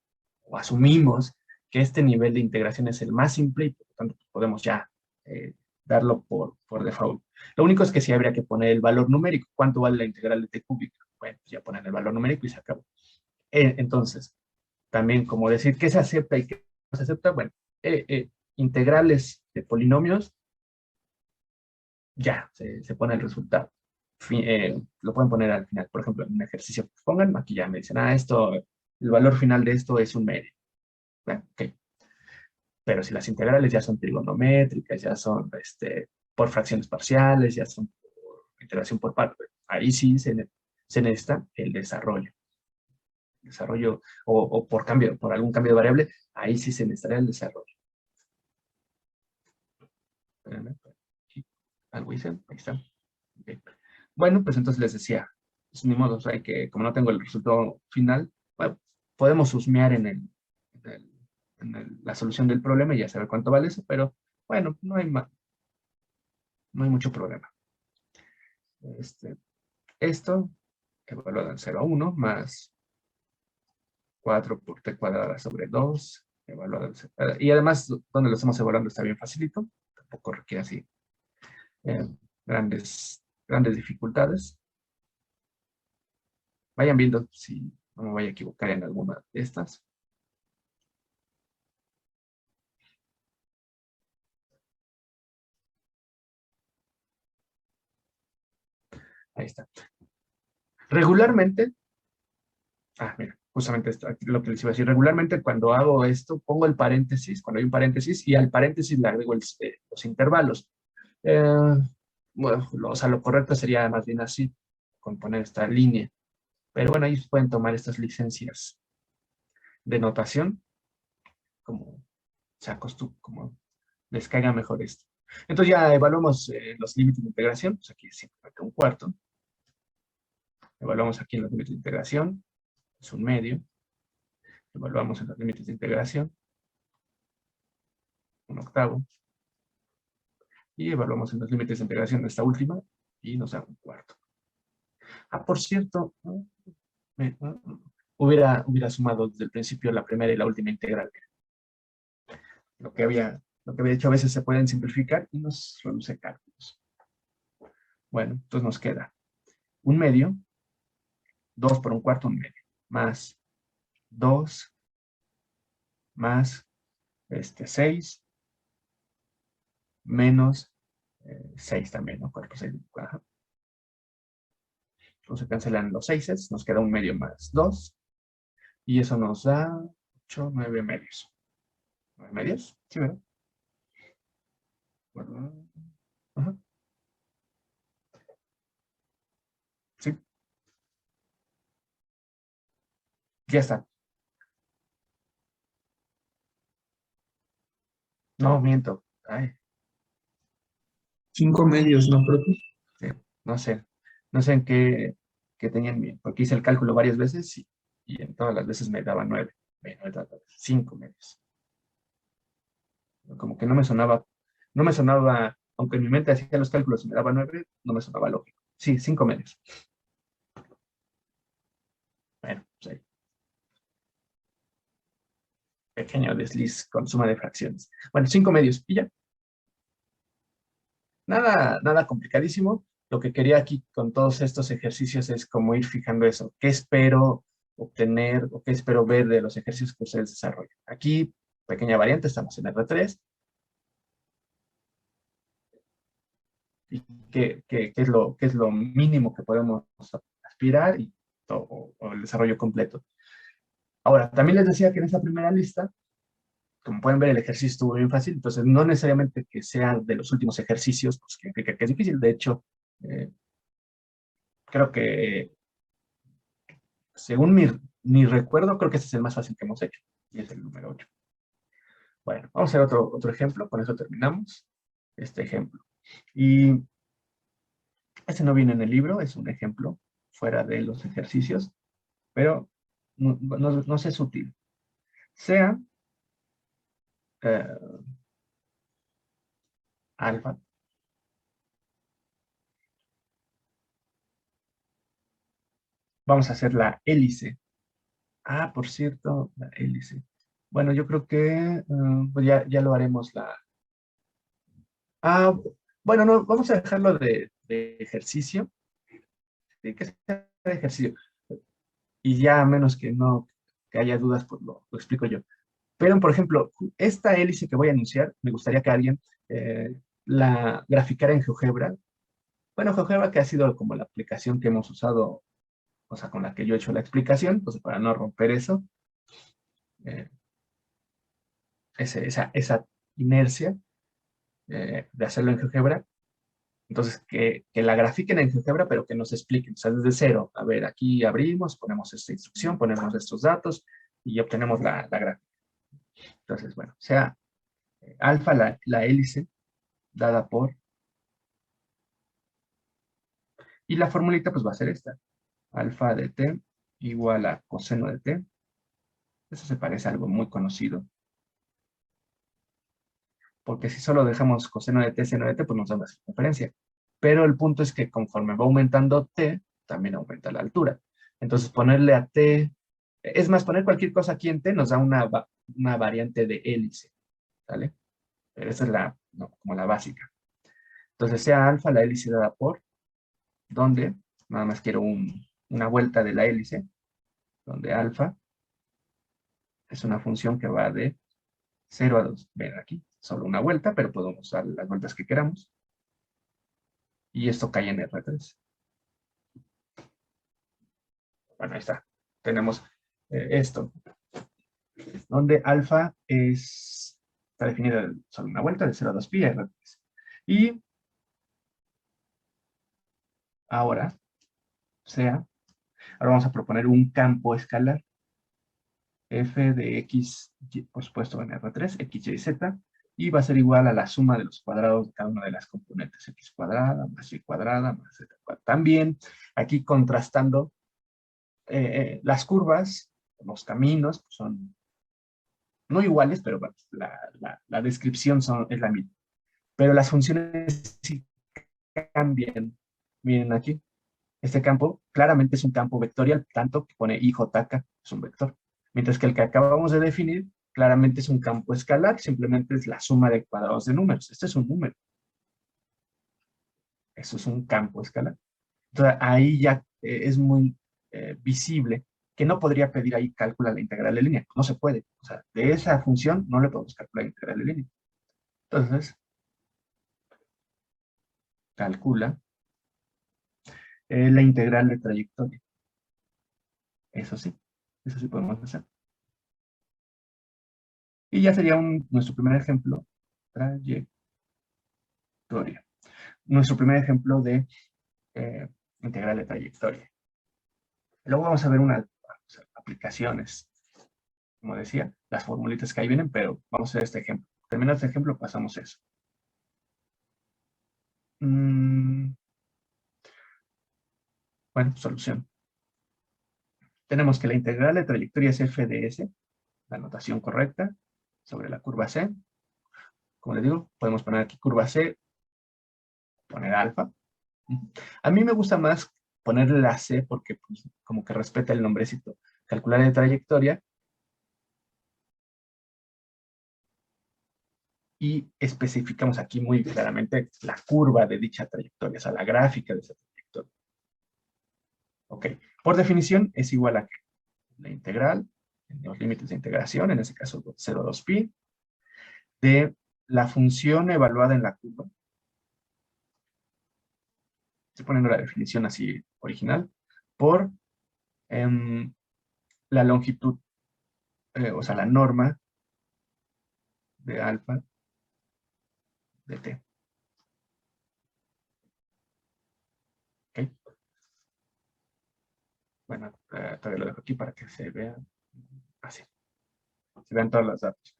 o asumimos que este nivel de integración es el más simple y por lo tanto podemos ya darlo por default. Lo único es que sí habría que poner el valor numérico. ¿Cuánto vale la integral de t cúbica? Bueno, pues ya ponen el valor numérico y se acabó. Entonces, también como decir qué se acepta y qué no se acepta, bueno, integrales de polinomios, ya, se pone el resultado. Lo pueden poner al final, por ejemplo, en un ejercicio que pongan, aquí ya me dicen, el valor final de esto es un medio. Bueno, ok. Pero si las integrales ya son trigonométricas, ya son por fracciones parciales, ya son por integración por parte, ahí sí se necesita el desarrollo. Desarrollo o por algún cambio de variable, ahí sí se necesitaría el desarrollo. Espérame, aquí, algo hice, ahí está. Okay. Bueno, pues entonces les decía, pues ni modo, o sea, como no tengo el resultado final, bueno, podemos husmear en la solución del problema y ya saber cuánto vale eso, pero bueno, no hay mucho problema. Esto, evaluado en 0 a 1, más 4 por t cuadrada sobre 2, evaluado en 0. Y además, donde lo estamos evaluando está bien facilito, tampoco requiere así grandes dificultades. Vayan viendo si no me voy a equivocar en alguna de estas. Ahí está. Regularmente, mira, justamente esto, lo que les iba a decir, regularmente cuando hago esto, pongo el paréntesis, cuando hay un paréntesis, y al paréntesis le agrego los intervalos. Bueno, o sea, lo correcto sería más bien así, con poner esta línea. Pero bueno, ahí pueden tomar estas licencias de notación, como como les caiga mejor esto. Entonces ya evaluamos los límites de integración, pues aquí es simplemente un cuarto. Evaluamos aquí en los límites de integración, es un medio. Evaluamos en los límites de integración, un octavo. Y evaluamos en los límites de integración de esta última y nos da un cuarto. Por cierto, hubiera sumado desde el principio la primera y la última integral. Lo que había dicho, a veces se pueden simplificar y nos reduce cálculos. Bueno, entonces nos queda un medio, 2 por un cuarto, un medio, más 2, más 6, menos 6 también, ¿no? 4 por 6, ajá. Entonces se cancelan los 6, nos queda un medio más 2, y eso nos da 8, 9 medios. ¿9 medios? Sí, ¿verdad? Bueno, ajá. Sí. Ya está. No, miento. Ay, 5 medios, ¿no, profe? sí, no sé. No sé en qué tenían bien, porque hice el cálculo varias veces y en todas las veces me daba 9. 5 medios. Como que no me sonaba aunque en mi mente hacía los cálculos y me daba 9, no me sonaba lógico. Sí, 5 medios. Bueno, pues ahí. Pequeño desliz con suma de fracciones. Bueno, 5 medios y ya. Nada complicadísimo. Lo que quería aquí con todos estos ejercicios es como ir fijando eso. ¿Qué espero obtener o qué espero ver de los ejercicios que ustedes desarrollan? Aquí, pequeña variante, estamos en R3. ¿Y qué es lo mínimo que podemos aspirar o el desarrollo completo? Ahora, también les decía que en esa primera lista, como pueden ver, el ejercicio estuvo bien fácil, entonces no necesariamente que sean de los últimos ejercicios, pues que implica que es difícil. De hecho, creo que, según mi recuerdo, creo que este es el más fácil que hemos hecho, y es el número 8. Bueno, vamos a hacer otro ejemplo, con eso terminamos este ejemplo. Y este no viene en el libro, es un ejemplo fuera de los ejercicios, pero no sé sutil. Sea alfa vamos a hacer la hélice. Ah, por cierto, la hélice. Bueno, yo creo que pues ya lo haremos Ah, bueno, no, vamos a dejarlo de ejercicio. Sí, que sea de ejercicio. Y ya a menos que haya dudas, pues lo explico yo. Pero, por ejemplo, esta hélice que voy a anunciar, me gustaría que alguien la graficara en GeoGebra. Bueno, GeoGebra que ha sido como la aplicación que hemos usado, o sea, con la que yo he hecho la explicación, pues para no romper eso, eh, esa inercia de hacerlo en GeoGebra. Entonces, que la grafiquen en GeoGebra, pero que nos expliquen, o sea, desde cero. A ver, aquí abrimos, ponemos esta instrucción, ponemos estos datos y obtenemos la gráfica. Entonces, bueno, sea alfa la hélice dada por, y la formulita pues va a ser esta, alfa de t igual a coseno de t. Eso se parece a algo muy conocido, porque si solo dejamos coseno de t, seno de t, pues nos da una circunferencia. Pero el punto es que conforme va aumentando t, también aumenta la altura. Entonces ponerle a t, es más, poner cualquier cosa aquí en t nos da una variante de hélice, ¿vale? Pero esa es como la básica. Entonces sea alfa la hélice dada por, donde, nada más quiero una vuelta de la hélice, donde alfa es una función que va de 0 a 2. Ven aquí, solo una vuelta, pero podemos usar las vueltas que queramos. Y esto cae en R3. Bueno, ahí está. Tenemos esto, donde alfa está definida solo una vuelta de 0 a 2 pi a R3. Y ahora vamos a proponer un campo escalar f de x, por supuesto en R3, x, y, z, y va a ser igual a la suma de los cuadrados de cada una de las componentes, x cuadrada más y cuadrada más z cuadrada. También aquí contrastando las curvas, los caminos, pues son no iguales, pero bueno, la descripción es la misma. Pero las funciones sí cambian. Miren aquí, este campo claramente es un campo vectorial, tanto que pone IJK, es un vector. Mientras que el que acabamos de definir, claramente es un campo escalar, simplemente es la suma de cuadrados de números. Este es un número. Eso es un campo escalar. Entonces, ahí ya es muy visible que no podría pedir ahí calcular la integral de línea. No se puede. O sea, de esa función no le podemos calcular la integral de línea. Entonces, calcula la integral de trayectoria. Eso sí podemos hacer. Y ya sería nuestro primer ejemplo, trayectoria. Nuestro primer ejemplo de integral de trayectoria. Luego vamos a ver unas aplicaciones, como decía, las formulitas que ahí vienen, pero vamos a hacer este ejemplo. Terminado este ejemplo, pasamos eso. Bueno, solución. Tenemos que la integral de trayectoria es f de s, la notación correcta, sobre la curva c. Como les digo, podemos poner aquí curva c, poner alfa. A mí me gusta más ponerle la C porque pues, como que respeta el nombrecito. Calcular de trayectoria. Y especificamos aquí muy claramente la curva de dicha trayectoria, o sea, la gráfica de esa trayectoria. Ok, por definición es igual a la integral, en los límites de integración, en este caso 0,2pi, de la función evaluada en la curva. Estoy poniendo la definición así original, por la longitud, o sea, la norma de alfa de t. ¿Ok? Bueno, todavía lo dejo aquí para que se vea así. Se vean todos los datos.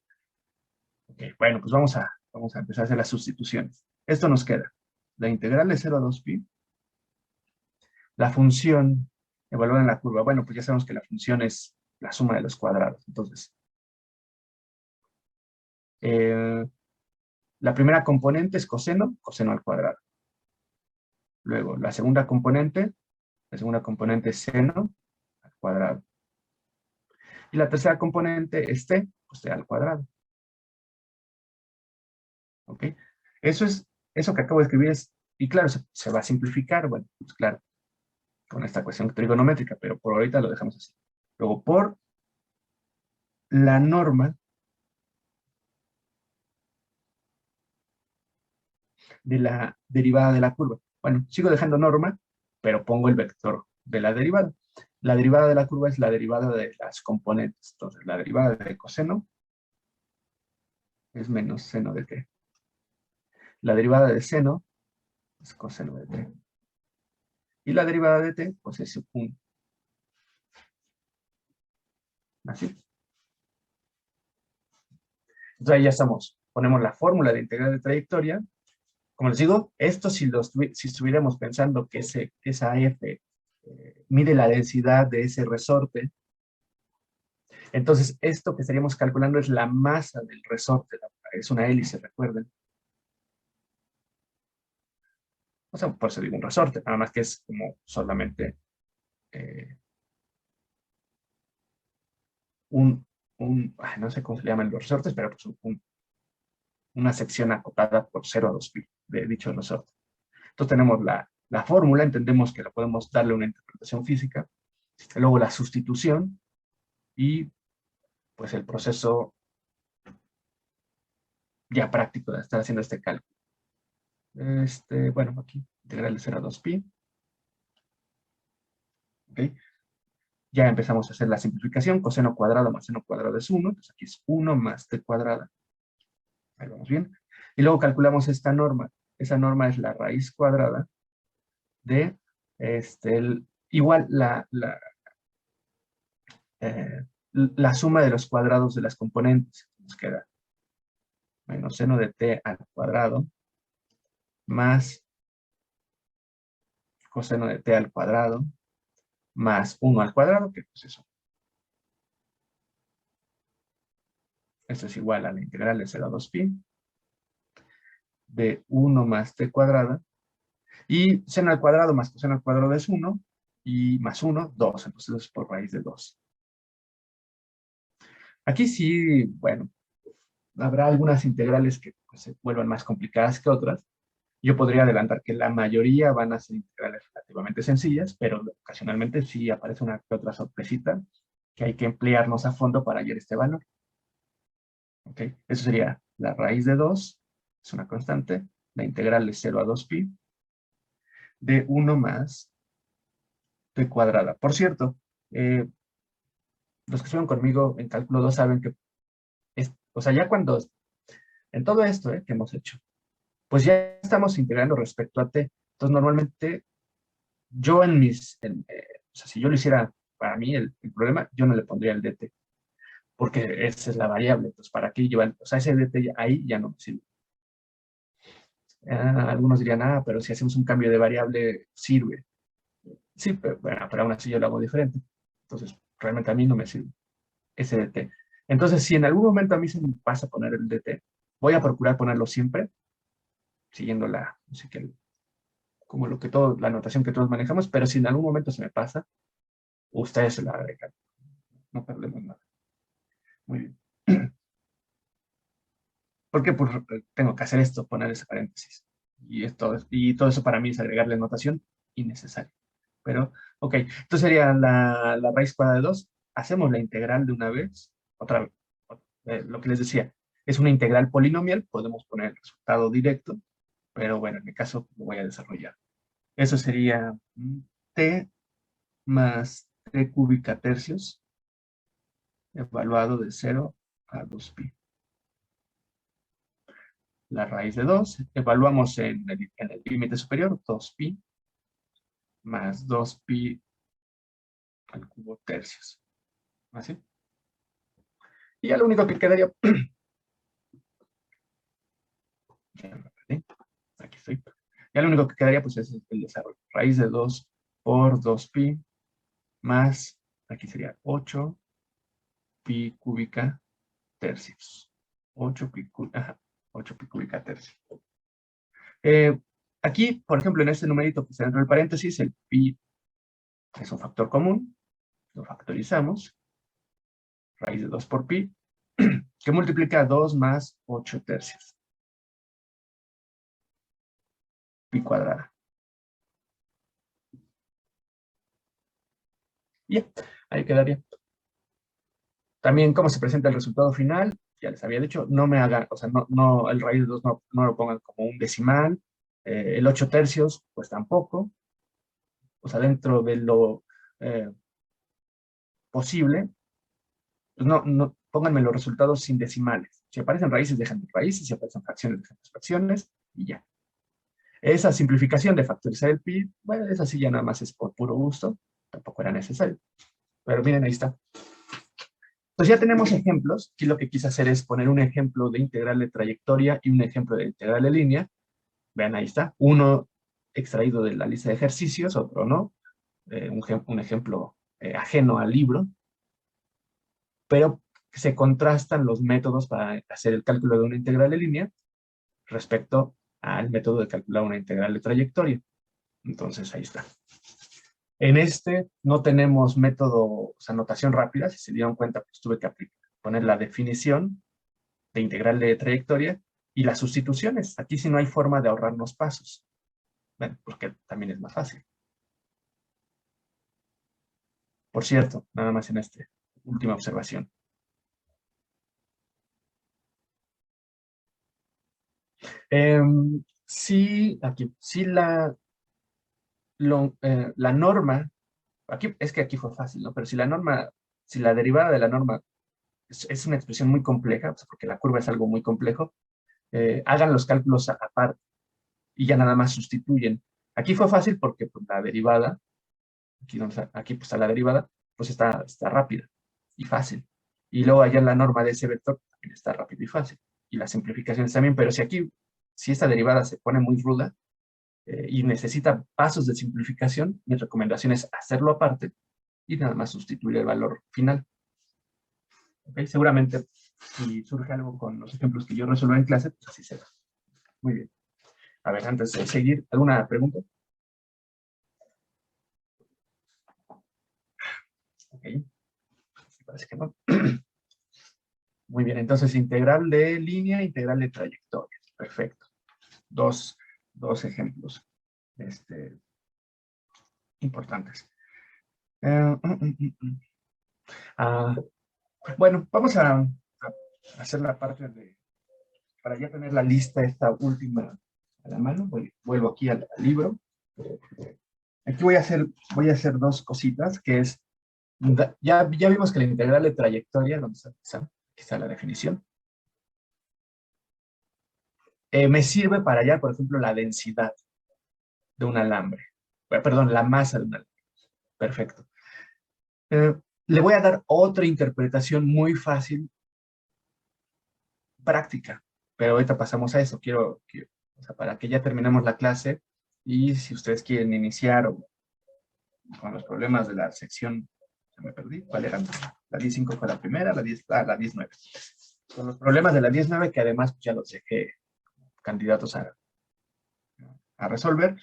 Ok, bueno, pues vamos a empezar a hacer las sustituciones. Esto nos queda. La integral de 0 a 2pi. La función evaluada en la curva. Bueno, pues ya sabemos que la función es la suma de los cuadrados. Entonces, la primera componente es coseno al cuadrado. Luego, la segunda componente es seno al cuadrado. Y la tercera componente es t, pues t al cuadrado. ¿Ok? Eso que acabo de escribir es, y claro, se va a simplificar, bueno, pues claro, con esta cuestión trigonométrica, pero por ahorita lo dejamos así. Luego, por la norma de la derivada de la curva. Bueno, sigo dejando norma, pero pongo el vector de la derivada. La derivada de la curva es la derivada de las componentes. Entonces, la derivada de coseno es menos seno de t. La derivada de seno es coseno de t. Y la derivada de t, pues es 1. Así. Entonces ahí ya estamos. Ponemos la fórmula de integral de trayectoria. Como les digo, esto si estuviéramos pensando que esa f mide la densidad de ese resorte, entonces esto que estaríamos calculando es la masa del resorte. Es una hélice, recuerden. O sea, por eso digo un resorte, nada más que es como solamente no sé cómo se llaman los resortes, pero pues una sección acotada por 0 a 2pi de dicho resorte. Entonces tenemos la fórmula, entendemos que la podemos darle una interpretación física, luego la sustitución y pues el proceso ya práctico de estar haciendo este cálculo. Bueno, aquí, integral de 0 a 2pi. ¿Ok? Ya empezamos a hacer la simplificación, coseno cuadrado más seno cuadrado es 1, entonces aquí es 1 más t cuadrada. Ahí vamos bien. Y luego calculamos esta norma. Esa norma es la raíz cuadrada de, igual la suma de los cuadrados de las componentes. Nos queda menos seno de t al cuadrado más coseno de t al cuadrado más 1 al cuadrado, que pues eso. Esto es igual a la integral de 0 a 2pi de 1 más t cuadrada. Y seno al cuadrado más coseno al cuadrado es 1, y más 1, 2. Entonces es por raíz de 2. Aquí sí, bueno, habrá algunas integrales que pues, se vuelvan más complicadas que otras. Yo podría adelantar que la mayoría van a ser integrales relativamente sencillas, pero ocasionalmente sí aparece una que otra sorpresita que hay que emplearnos a fondo para hallar este valor. ¿Ok? Eso sería la raíz de 2, es una constante, la integral de 0 a 2pi, de 1 más t cuadrada. Por cierto, los que estuvieron conmigo en cálculo 2 saben que, o sea, ya cuando, en todo esto que hemos hecho, pues ya estamos integrando respecto a t. Entonces, normalmente, yo o sea, si yo lo hiciera para mí, el problema, yo no le pondría el dt, porque esa es la variable. Entonces, ¿para qué llevar? O sea, ese dt ahí ya no me sirve. Algunos dirían, pero si hacemos un cambio de variable, sirve. Sí, pero, bueno, pero aún así yo lo hago diferente. Entonces, realmente a mí no me sirve ese dt. Entonces, si en algún momento a mí se me pasa poner el dt, voy a procurar ponerlo siempre, siguiendo así que como la anotación que todos manejamos, pero si en algún momento se me pasa, ustedes se la agregan. No perdemos nada. Muy bien. Porque pues, tengo que hacer esto, poner ese paréntesis. Y todo eso para mí es agregarle notación innecesaria. Pero, ok, entonces sería la raíz cuadrada de 2. Hacemos la integral de una vez. Otra vez, lo que les decía, es una integral polinomial, podemos poner el resultado directo, pero bueno, en mi caso lo voy a desarrollar. Eso sería t más t cúbica tercios, evaluado de 0 a 2pi. La raíz de 2, evaluamos en el límite superior, 2pi más 2pi al cubo tercios. ¿Así? Y ya lo único que quedaría... Aquí estoy. Ya lo único que quedaría pues es el desarrollo. Raíz de 2 por 2pi más, aquí sería 8 pi cúbica tercios. 8 pi cúbica tercios. Aquí, por ejemplo, en este numerito que está dentro del paréntesis, el pi es un factor común. Lo factorizamos. Raíz de 2 por pi, que multiplica 2 más 8 tercios. Pi cuadrada. Y ya, ahí quedaría. También cómo se presenta el resultado final, ya les había dicho, no me hagan, o sea, el raíz de 2 no lo pongan como un decimal, el 8 tercios, pues tampoco, o sea, dentro de lo posible, pues pónganme los resultados sin decimales. Si aparecen raíces, dejan raíces, si aparecen fracciones, dejan fracciones, y ya. Esa simplificación de factorizar el pi, bueno, esa sí ya nada más es por puro gusto, tampoco era necesario. Pero miren, ahí está. Pues ya tenemos ejemplos. Aquí lo que quise hacer es poner un ejemplo de integral de trayectoria y un ejemplo de integral de línea. Vean, ahí está. Uno extraído de la lista de ejercicios, otro no. Un ejemplo ajeno al libro. Pero se contrastan los métodos para hacer el cálculo de una integral de línea respecto al método de calcular una integral de trayectoria. Entonces, ahí está. En este no tenemos método, o sea, notación rápida. Si se dieron cuenta, pues tuve que poner la definición de integral de trayectoria y las sustituciones. Aquí sí no hay forma de ahorrarnos pasos. Bueno, porque también es más fácil. Por cierto, nada más en esta última observación. Sí, aquí, sí la norma, es que aquí fue fácil, ¿no? Pero si la derivada de la norma es una expresión muy compleja, o sea, porque la curva es algo muy complejo, hagan los cálculos aparte y ya nada más sustituyen. Aquí fue fácil porque pues, la derivada, aquí pues, está la derivada, pues está rápida y fácil. Y luego allá la norma de ese vector también está rápido y fácil. Y las simplificaciones también, pero si esta derivada se pone muy ruda y necesita pasos de simplificación, mi recomendación es hacerlo aparte y nada más sustituir el valor final. ¿Okay? Seguramente si surge algo con los ejemplos que yo resuelvo en clase, pues así será. Muy bien. A ver, antes de seguir, ¿alguna pregunta? Ok. Parece que no. Muy bien, entonces integral de línea, integral de trayectoria. Perfecto. Dos ejemplos importantes. Ah, bueno, vamos a hacer la parte para ya tener la lista esta última a la mano. Vuelvo aquí al libro. Aquí voy a hacer dos cositas, que es, ya vimos que la integral de trayectoria, donde está, aquí está la definición, me sirve para hallar, por ejemplo, la densidad de un alambre. Perdón, la masa de un alambre. Perfecto. Le voy a dar otra interpretación muy fácil, práctica, pero ahorita pasamos a eso. O sea, para que ya terminemos la clase y si ustedes quieren iniciar con los problemas de la sección, se me perdí, ¿cuál eran? La 15 fue la primera, la 19. Con los problemas de la 19 que además pues, ya los dejé candidatos a resolver.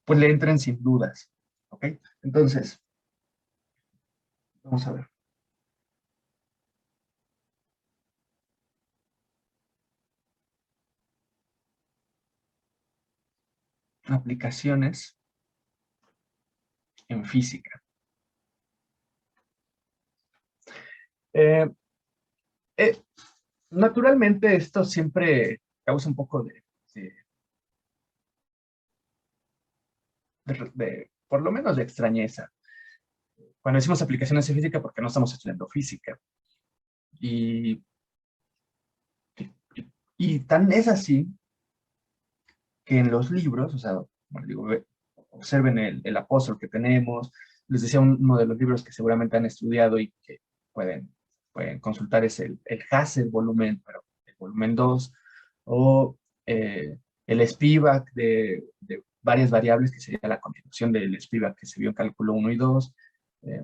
pues le entren sin dudas. ¿Ok? Entonces, vamos a ver. Aplicaciones en física. Eh, eh, Naturalmente esto siempre causa un poco por lo menos de extrañeza. Cuando decimos aplicaciones en física, porque no estamos estudiando física. Y, y tan es así que en los libros, o sea, bueno, digo, observen el apóstol que tenemos, les decía uno de los libros que seguramente han estudiado y que pueden consultar es el Hasse volumen, pero el volumen 2, o el Spivak de varias variables, que sería la continuación del Spivak que se vio en cálculo 1 y 2, eh,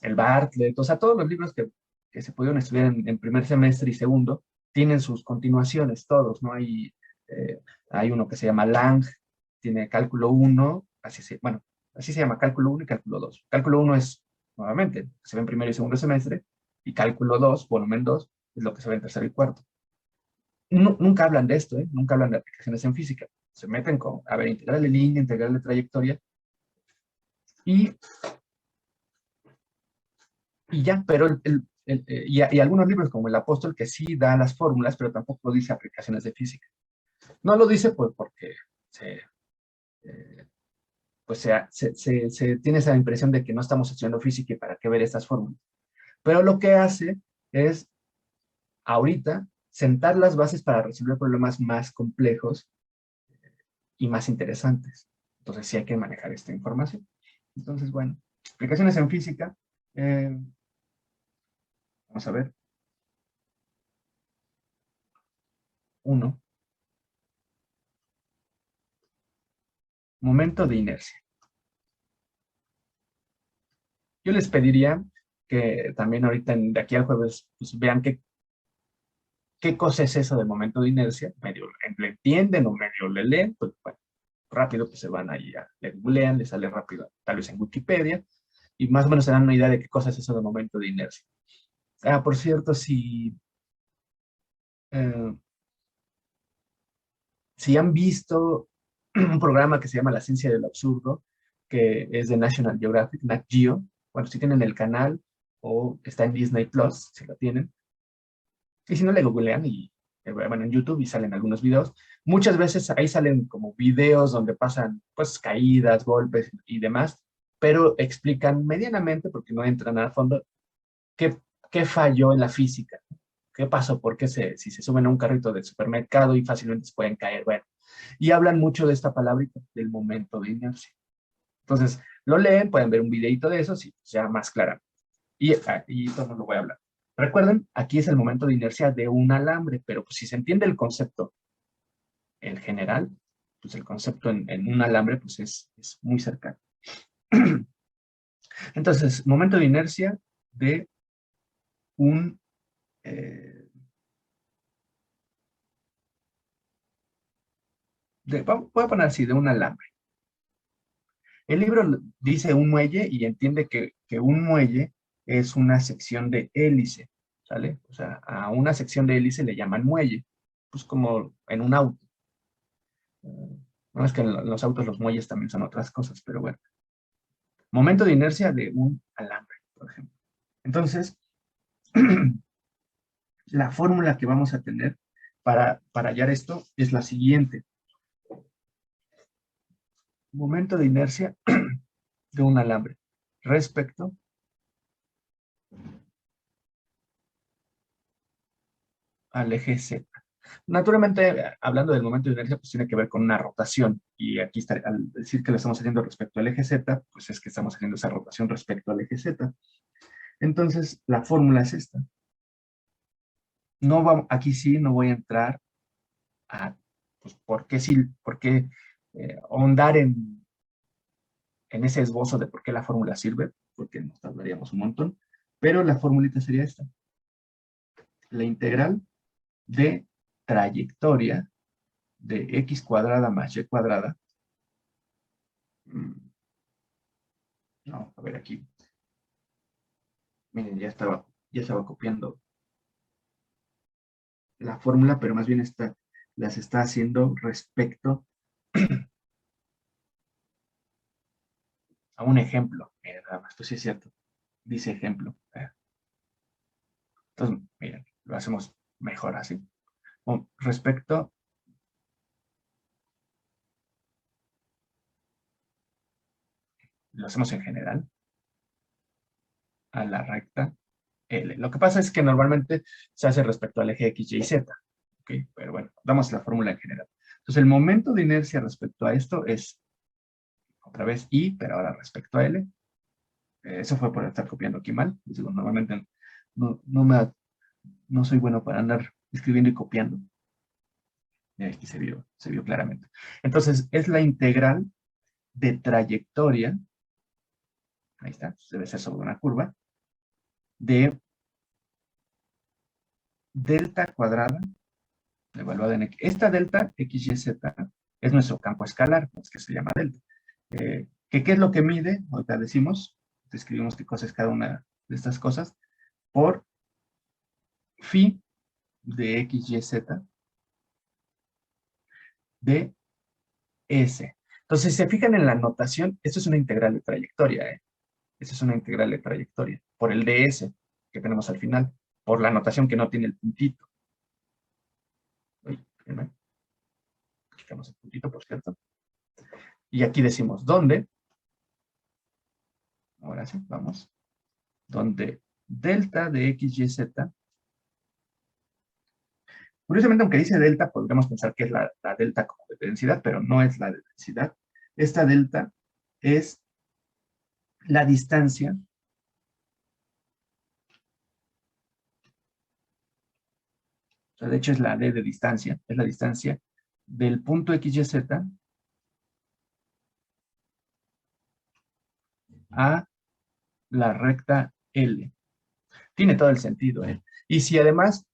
el Bartlett, o sea, todos los libros que se pudieron estudiar en primer semestre y segundo, tienen sus continuaciones, todos, ¿no? Hay uno que se llama Lang, tiene cálculo 1, bueno, así se llama, cálculo 1 y cálculo 2. Cálculo 1 es, nuevamente, se ve en primero y segundo semestre, y cálculo 2, volumen 2, es lo que se ve en tercero y cuarto. Nunca hablan de esto, ¿eh? Nunca hablan de aplicaciones en física. Se meten con, a ver, integral de línea, integral de trayectoria, y, y ya, pero y algunos libros como El Apóstol que sí da las fórmulas, pero tampoco dice aplicaciones de física. No lo dice pues porque eh, pues se tiene esa impresión de que no estamos estudiando física y para qué ver estas fórmulas. Pero lo que hace es, ahorita, sentar las bases para resolver problemas más complejos y más interesantes. Entonces sí hay que manejar esta información. Entonces, bueno, aplicaciones en física. eh, Vamos a ver. Uno, momento de inercia. Yo les pediría que también ahorita, de aquí al jueves, pues vean qué cosa es eso de momento de inercia, medio le entienden o medio le leen, pues bueno, rápido pues se van ahí, le googlean, le sale rápido, tal vez en Wikipedia, y más o menos se dan una idea de qué cosa es eso de momento de inercia. Ah, por cierto, eh, si han visto un programa que se llama La Ciencia del Absurdo, que es de National Geographic, Nat Geo, bueno, si tienen el canal o está en Disney Plus, si lo tienen, y si no le googlean y bueno, en YouTube y salen algunos videos. Muchas veces ahí salen como videos donde pasan pues caídas, golpes y demás, pero explican medianamente, porque no entran a fondo, qué, qué falló en la física, qué pasó, por qué si se suben a un carrito de supermercado y fácilmente se pueden caer, bueno. Y hablan mucho de esta palabrita, del momento de inercia. Entonces, lo leen, pueden ver un videito de eso, sí, ya más clara. Y esto no lo voy a hablar. Recuerden, aquí es el momento de inercia de un alambre, pero pues, si se entiende el concepto en general, pues el concepto en un alambre pues es muy cercano. Entonces, momento de inercia de un... eh, voy a poner así, de un alambre. El libro dice un muelle y entiende que un muelle es una sección de hélice, ¿sale? O sea, a una sección de hélice le llaman muelle, pues como en un auto. No es que en los autos los muelles también son otras cosas, pero bueno. Momento de inercia de un alambre, por ejemplo. Entonces, la fórmula que vamos a tener para hallar esto es la siguiente. Momento de inercia de un alambre respecto al eje Z. Naturalmente, hablando del momento de inercia, pues tiene que ver con una rotación. Y aquí está, al decir que lo estamos haciendo respecto al eje Z, pues es que estamos haciendo esa rotación respecto al eje Z. Entonces, la fórmula es esta. No vamos, aquí sí no voy a entrar a, pues, por qué ahondar en ese esbozo de por qué la fórmula sirve, porque nos tardaríamos un montón. Pero la formulita sería esta. La integral de trayectoria de x cuadrada más y cuadrada No, a ver aquí. Miren, ya estaba copiando la fórmula, pero más bien las está haciendo respecto a un ejemplo. Miren, nada más, esto sí es cierto. Dice ejemplo. Entonces, miren, lo hacemos mejor así. Respecto lo hacemos en general, a la recta L. Lo que pasa es que normalmente se hace respecto al eje X, Y, Z. ¿Ok? Pero bueno, damos la fórmula en general. Entonces, el momento de inercia respecto a esto es, otra vez, I, pero ahora respecto a L. Eso fue por estar copiando aquí mal. Digo, normalmente no soy bueno para andar escribiendo y copiando. Y aquí se vio claramente. Entonces, es la integral de trayectoria, ahí está, debe ser sobre una curva, de delta cuadrada evaluada en X. Esta delta, X, Y, Z, es nuestro campo escalar, pues que se llama delta. ¿Qué es lo que mide? Ahorita decimos, describimos qué cosa es cada una de estas cosas, por phi de X, Y, Z de S. Entonces, si se fijan en la notación, esto es una integral de trayectoria, ¿eh? Esto es una integral de trayectoria, por el ds que tenemos al final, por la notación que no tiene el puntito. Quitamos el puntito, por cierto. Y aquí decimos, ¿dónde? Ahora sí, vamos. Donde delta de X, Y, Z. Curiosamente, aunque dice delta, podríamos pensar que es la delta como de densidad, pero no es la de densidad. Esta delta es la distancia o sea, de hecho es la d de distancia, es la distancia del punto X, Y, Z a la recta L. Tiene todo el sentido, ¿eh? Y si además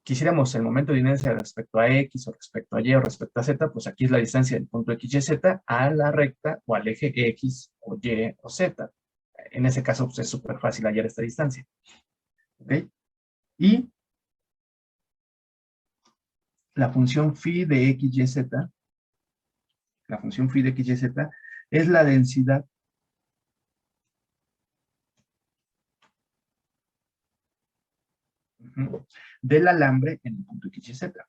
quisiéramos el momento de inercia respecto a X o respecto a Y o respecto a Z, pues aquí es la distancia del punto X, Y, Z a la recta o al eje X o Y o Z. En ese caso, pues es súper fácil hallar esta distancia. ¿Ok? Y la función phi de X, Y, Z, la función phi de X, Y, Z es la densidad del alambre en el punto X, Y, Z.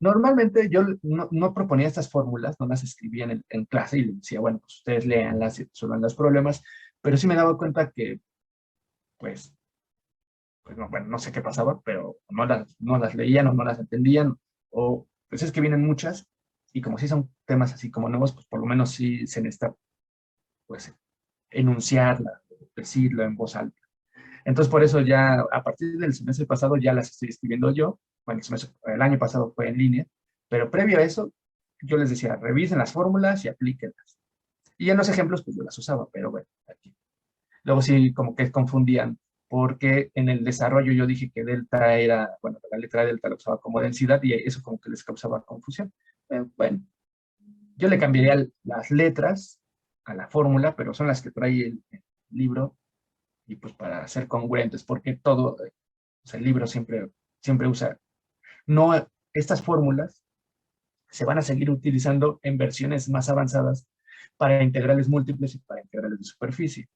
Normalmente yo no proponía estas fórmulas, no las escribía en clase y les decía, bueno, pues ustedes léanlas y resuelvan los problemas, pero sí me daba cuenta que, pues no, bueno, no sé qué pasaba, pero no las leían o no las entendían, o pues es que vienen muchas, y como sí son temas así como nuevos, pues por lo menos sí se necesita, pues, enunciarla, decirlo en voz alta. Entonces, por eso ya, a partir del semestre pasado, ya las estoy escribiendo yo. Bueno, el año pasado fue en línea, pero previo a eso, yo les decía, revisen las fórmulas y aplíquenlas. Y en los ejemplos, pues yo las usaba, pero bueno, aquí. Luego sí, como que confundían, porque en el desarrollo yo dije que delta era, bueno, la letra delta la usaba como densidad y eso como que les causaba confusión. Bueno, yo le cambiaría las letras a la fórmula, pero son las que trae el libro y pues para ser congruentes, porque todo, o sea, el libro siempre usa, no, estas fórmulas se van a seguir utilizando en versiones más avanzadas para integrales múltiples y para integrales de superficie.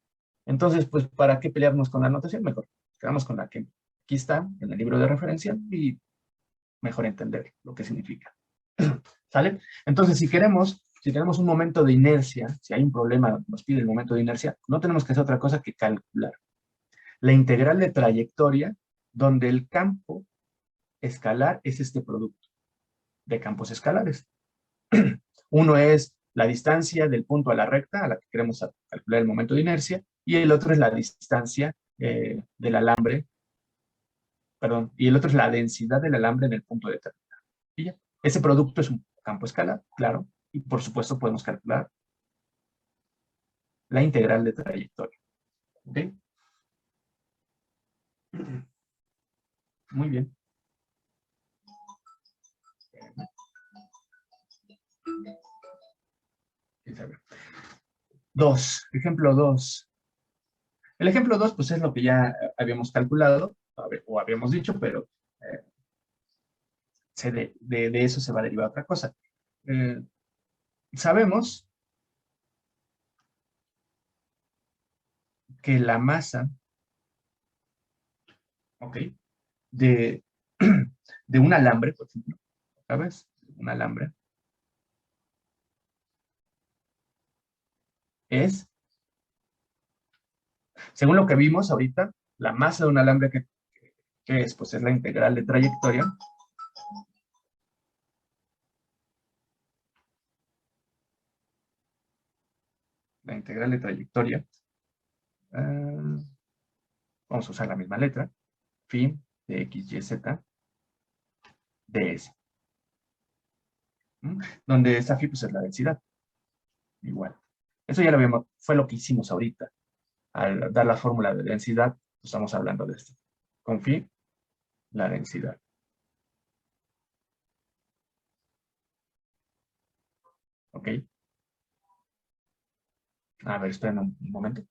Entonces, pues, ¿para qué pelearnos con la notación? Mejor quedamos con la que aquí está en el libro de referencia y mejor entender lo que significa. ¿Sale? Entonces, si tenemos un momento de inercia, si hay un problema, nos pide el momento de inercia, no tenemos que hacer otra cosa que calcular la integral de trayectoria, donde el campo escalar es este producto de campos escalares. Uno es la distancia del punto a la recta a la que queremos calcular el momento de inercia, y el otro es la distancia del alambre, perdón, y el otro es la densidad del alambre en el punto determinado. Y ya. Ese producto es un campo escalar, claro, y por supuesto podemos calcular la integral de trayectoria. ¿Ok? Muy bien. Ejemplo 2. El ejemplo 2, pues es lo que ya habíamos calculado, o habíamos dicho, pero de eso se va a derivar otra cosa. Sabemos que la masa, ¿ok? De, de un alambre, por ejemplo, ¿sabes? Un alambre es, según lo que vimos ahorita, la masa de un alambre que es, pues es la integral de trayectoria. La integral de trayectoria. Vamos a usar la misma letra. Phi de x, y, z, ds. Donde esta phi pues, es la densidad. Igual. Eso ya lo vimos, fue lo que hicimos ahorita. Al dar la fórmula de densidad, pues, estamos hablando de esto. Con phi, la densidad. ¿Ok? A ver, esperen un momento.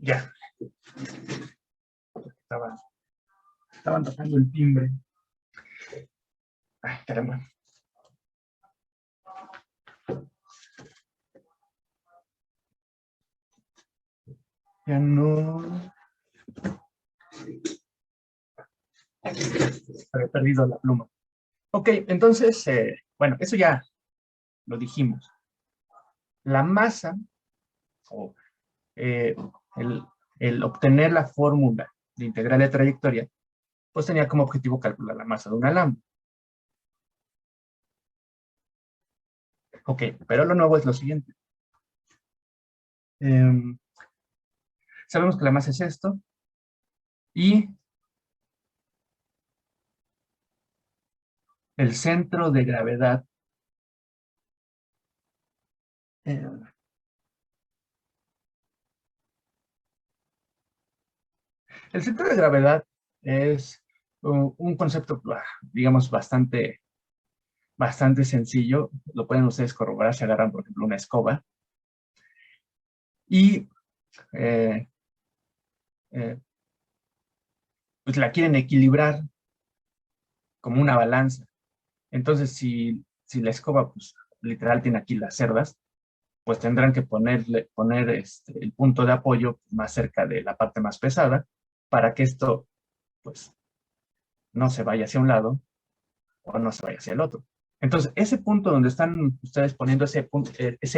Ya. Estaban tocando el timbre. Ay, caramba. Ya no. Había perdido la pluma. Ok, entonces, bueno, eso ya lo dijimos. La masa, o eh, el, el obtener la fórmula de integral de trayectoria, pues tenía como objetivo calcular la masa de un alambre. Ok, pero lo nuevo es lo siguiente. Sabemos que la masa es esto, y el centro de gravedad eh, el centro de gravedad es un concepto, digamos, bastante sencillo. Lo pueden ustedes corroborar si agarran, por ejemplo, una escoba y eh, eh, pues la quieren equilibrar como una balanza. Entonces, si la escoba, pues, literal tiene aquí las cerdas, pues tendrán que poner el punto de apoyo más cerca de la parte más pesada para que esto, pues, no se vaya hacia un lado o no se vaya hacia el otro. Entonces, ese punto donde están ustedes poniendo ese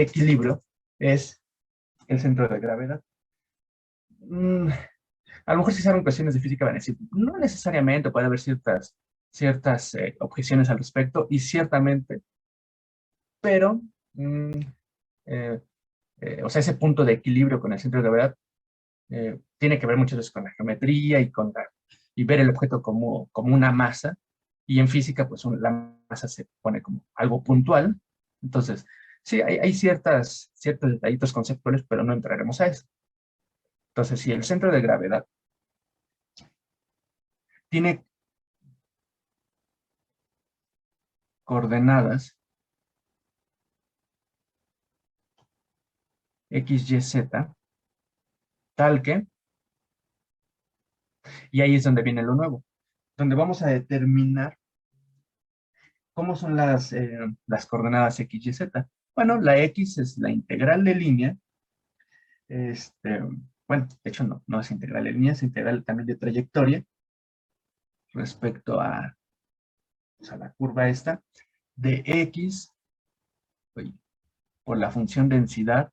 equilibrio es el centro de gravedad. A lo mejor si saben cuestiones de física van a decir, no necesariamente, puede haber ciertas objeciones al respecto, y ciertamente, pero mm, eh, o sea, ese punto de equilibrio con el centro de gravedad tiene que ver muchas veces con la geometría y ver el objeto como una masa. Y en física, pues la masa se pone como algo puntual. Entonces, sí, hay ciertos detallitos conceptuales, pero no entraremos a eso. Entonces, si el centro de gravedad tiene coordenadas x, y, z, tal que, y ahí es donde viene lo nuevo, donde vamos a determinar cómo son las coordenadas x, y, z. Bueno, la x es la integral de línea. Bueno, de hecho no es integral de línea, es integral también de trayectoria respecto a la curva esta, de x por la función densidad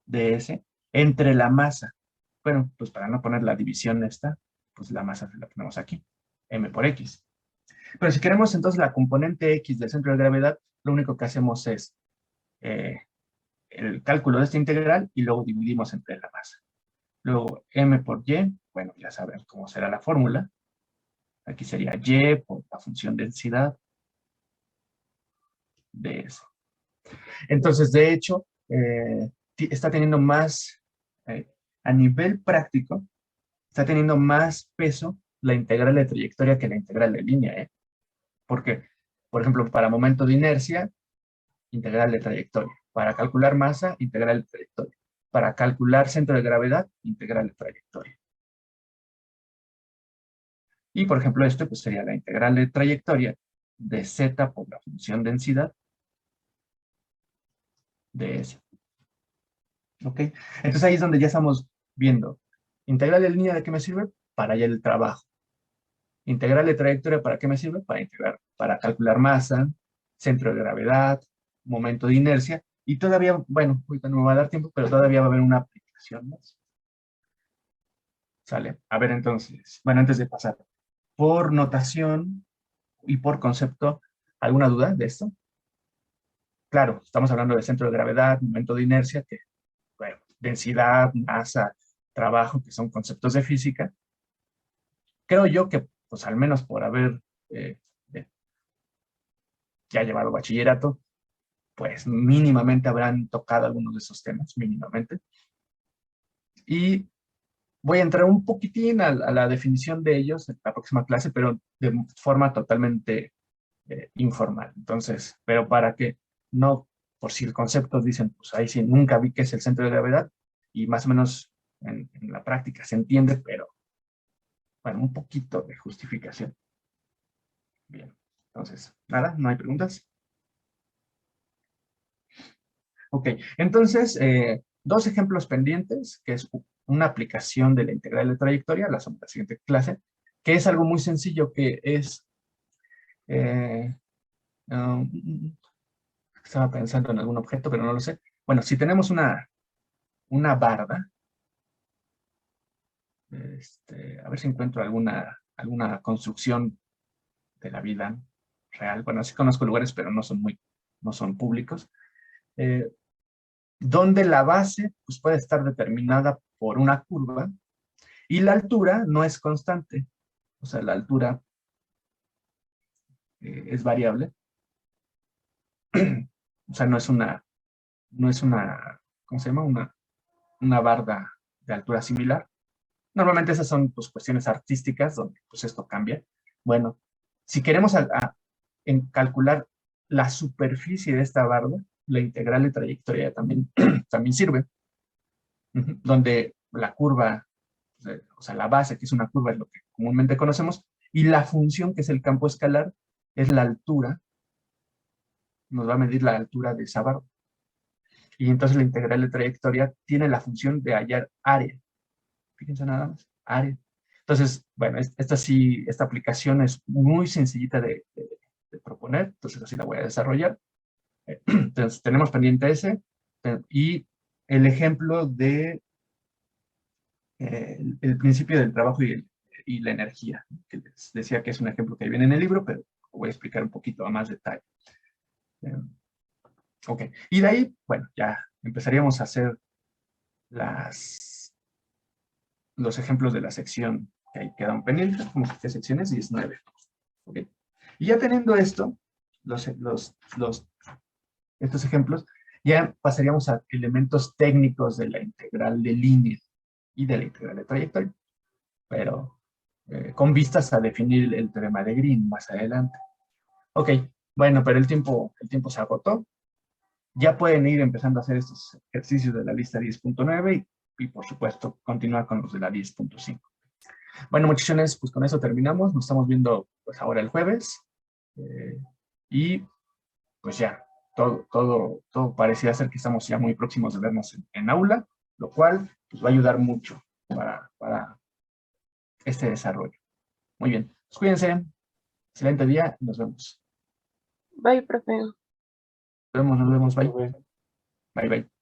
de S entre la masa. Bueno, pues para no poner la división esta, pues la masa la ponemos aquí, m por x. Pero si queremos entonces la componente x del centro de gravedad, lo único que hacemos es el cálculo de esta integral y luego dividimos entre la masa. Luego m por y, bueno, ya saben cómo será la fórmula. Aquí sería y por la función densidad de S. Entonces, de hecho, está teniendo más, a nivel práctico, está teniendo más peso la integral de trayectoria que la integral de línea, ¿eh? Porque, por ejemplo, para momento de inercia, integral de trayectoria. Para calcular masa, integral de trayectoria. Para calcular centro de gravedad, integral de trayectoria. Y, por ejemplo, esto pues, sería la integral de trayectoria de z por la función densidad de S. ¿Ok? Entonces ahí es donde ya estamos viendo. Integral de línea, ¿de qué me sirve? Para ya el trabajo. Integral de trayectoria, ¿para qué me sirve? Para calcular masa, centro de gravedad, momento de inercia, y todavía, bueno, ahorita no me va a dar tiempo, pero todavía va a haber una aplicación más. ¿Sale? A ver, entonces, bueno, antes de pasar, por notación y por concepto, ¿alguna duda de esto? Claro, estamos hablando de centro de gravedad, momento de inercia, que, bueno, densidad, masa, trabajo, que son conceptos de física. Creo yo que, pues al menos por haber eh, eh, ya llevado bachillerato, pues mínimamente habrán tocado algunos de esos temas, mínimamente. Y voy a entrar un poquitín a la definición de ellos en la próxima clase, pero de forma totalmente informal. Entonces, pero para que no, por si el concepto dicen, pues ahí sí, nunca vi qué es el centro de gravedad, y más o menos en la práctica se entiende, pero bueno, un poquito de justificación. Bien, entonces, nada, no hay preguntas. Ok, entonces, dos ejemplos pendientes, que es una aplicación de la integral de trayectoria, la siguiente clase, que es algo muy sencillo, que es, eh, um, estaba pensando en algún objeto, pero no lo sé. Bueno, si tenemos una barda, a ver si encuentro alguna construcción de la vida real. Bueno, sí conozco lugares, pero no son públicos. Donde la base pues, puede estar determinada por una curva y la altura no es constante. O sea, la altura es variable. O sea, no es una, ¿cómo se llama? Una barda de altura similar. Normalmente esas son pues, cuestiones artísticas donde pues esto cambia. Bueno, si queremos calcular la superficie de esta barda, la integral de trayectoria también, también sirve, donde la curva, o sea, la base, que es una curva, es lo que comúnmente conocemos, y la función, que es el campo escalar, es la altura, nos va a medir la altura de esa barra. Y entonces la integral de trayectoria tiene la función de hallar área. Fíjense nada más, área. Entonces, bueno, esta aplicación es muy sencillita de proponer, entonces así la voy a desarrollar. Entonces, tenemos pendiente ese, y el ejemplo de el principio del trabajo y la energía, que les decía que es un ejemplo que viene en el libro, pero lo voy a explicar un poquito a más detalle. Ok, y de ahí, bueno, ya empezaríamos a hacer los ejemplos de la sección que ahí quedan pendientes, como que secciones 19. Ok, y ya teniendo esto, estos ejemplos, ya pasaríamos a elementos técnicos de la integral de línea y de la integral de trayectoria, pero con vistas a definir el teorema de Green más adelante. Ok, bueno, pero el tiempo se agotó. Ya pueden ir empezando a hacer estos ejercicios de la lista 10.9 y por supuesto continuar con los de la 10.5. Bueno, muchachones, pues con eso terminamos. Nos estamos viendo pues ahora el jueves. Y pues ya, todo parecía ser que estamos ya muy próximos de vernos en aula, lo cual pues, va a ayudar mucho para este desarrollo. Muy bien, pues cuídense. Excelente día y nos vemos. Bye, profe. Nos vemos, bye. Bye, bye.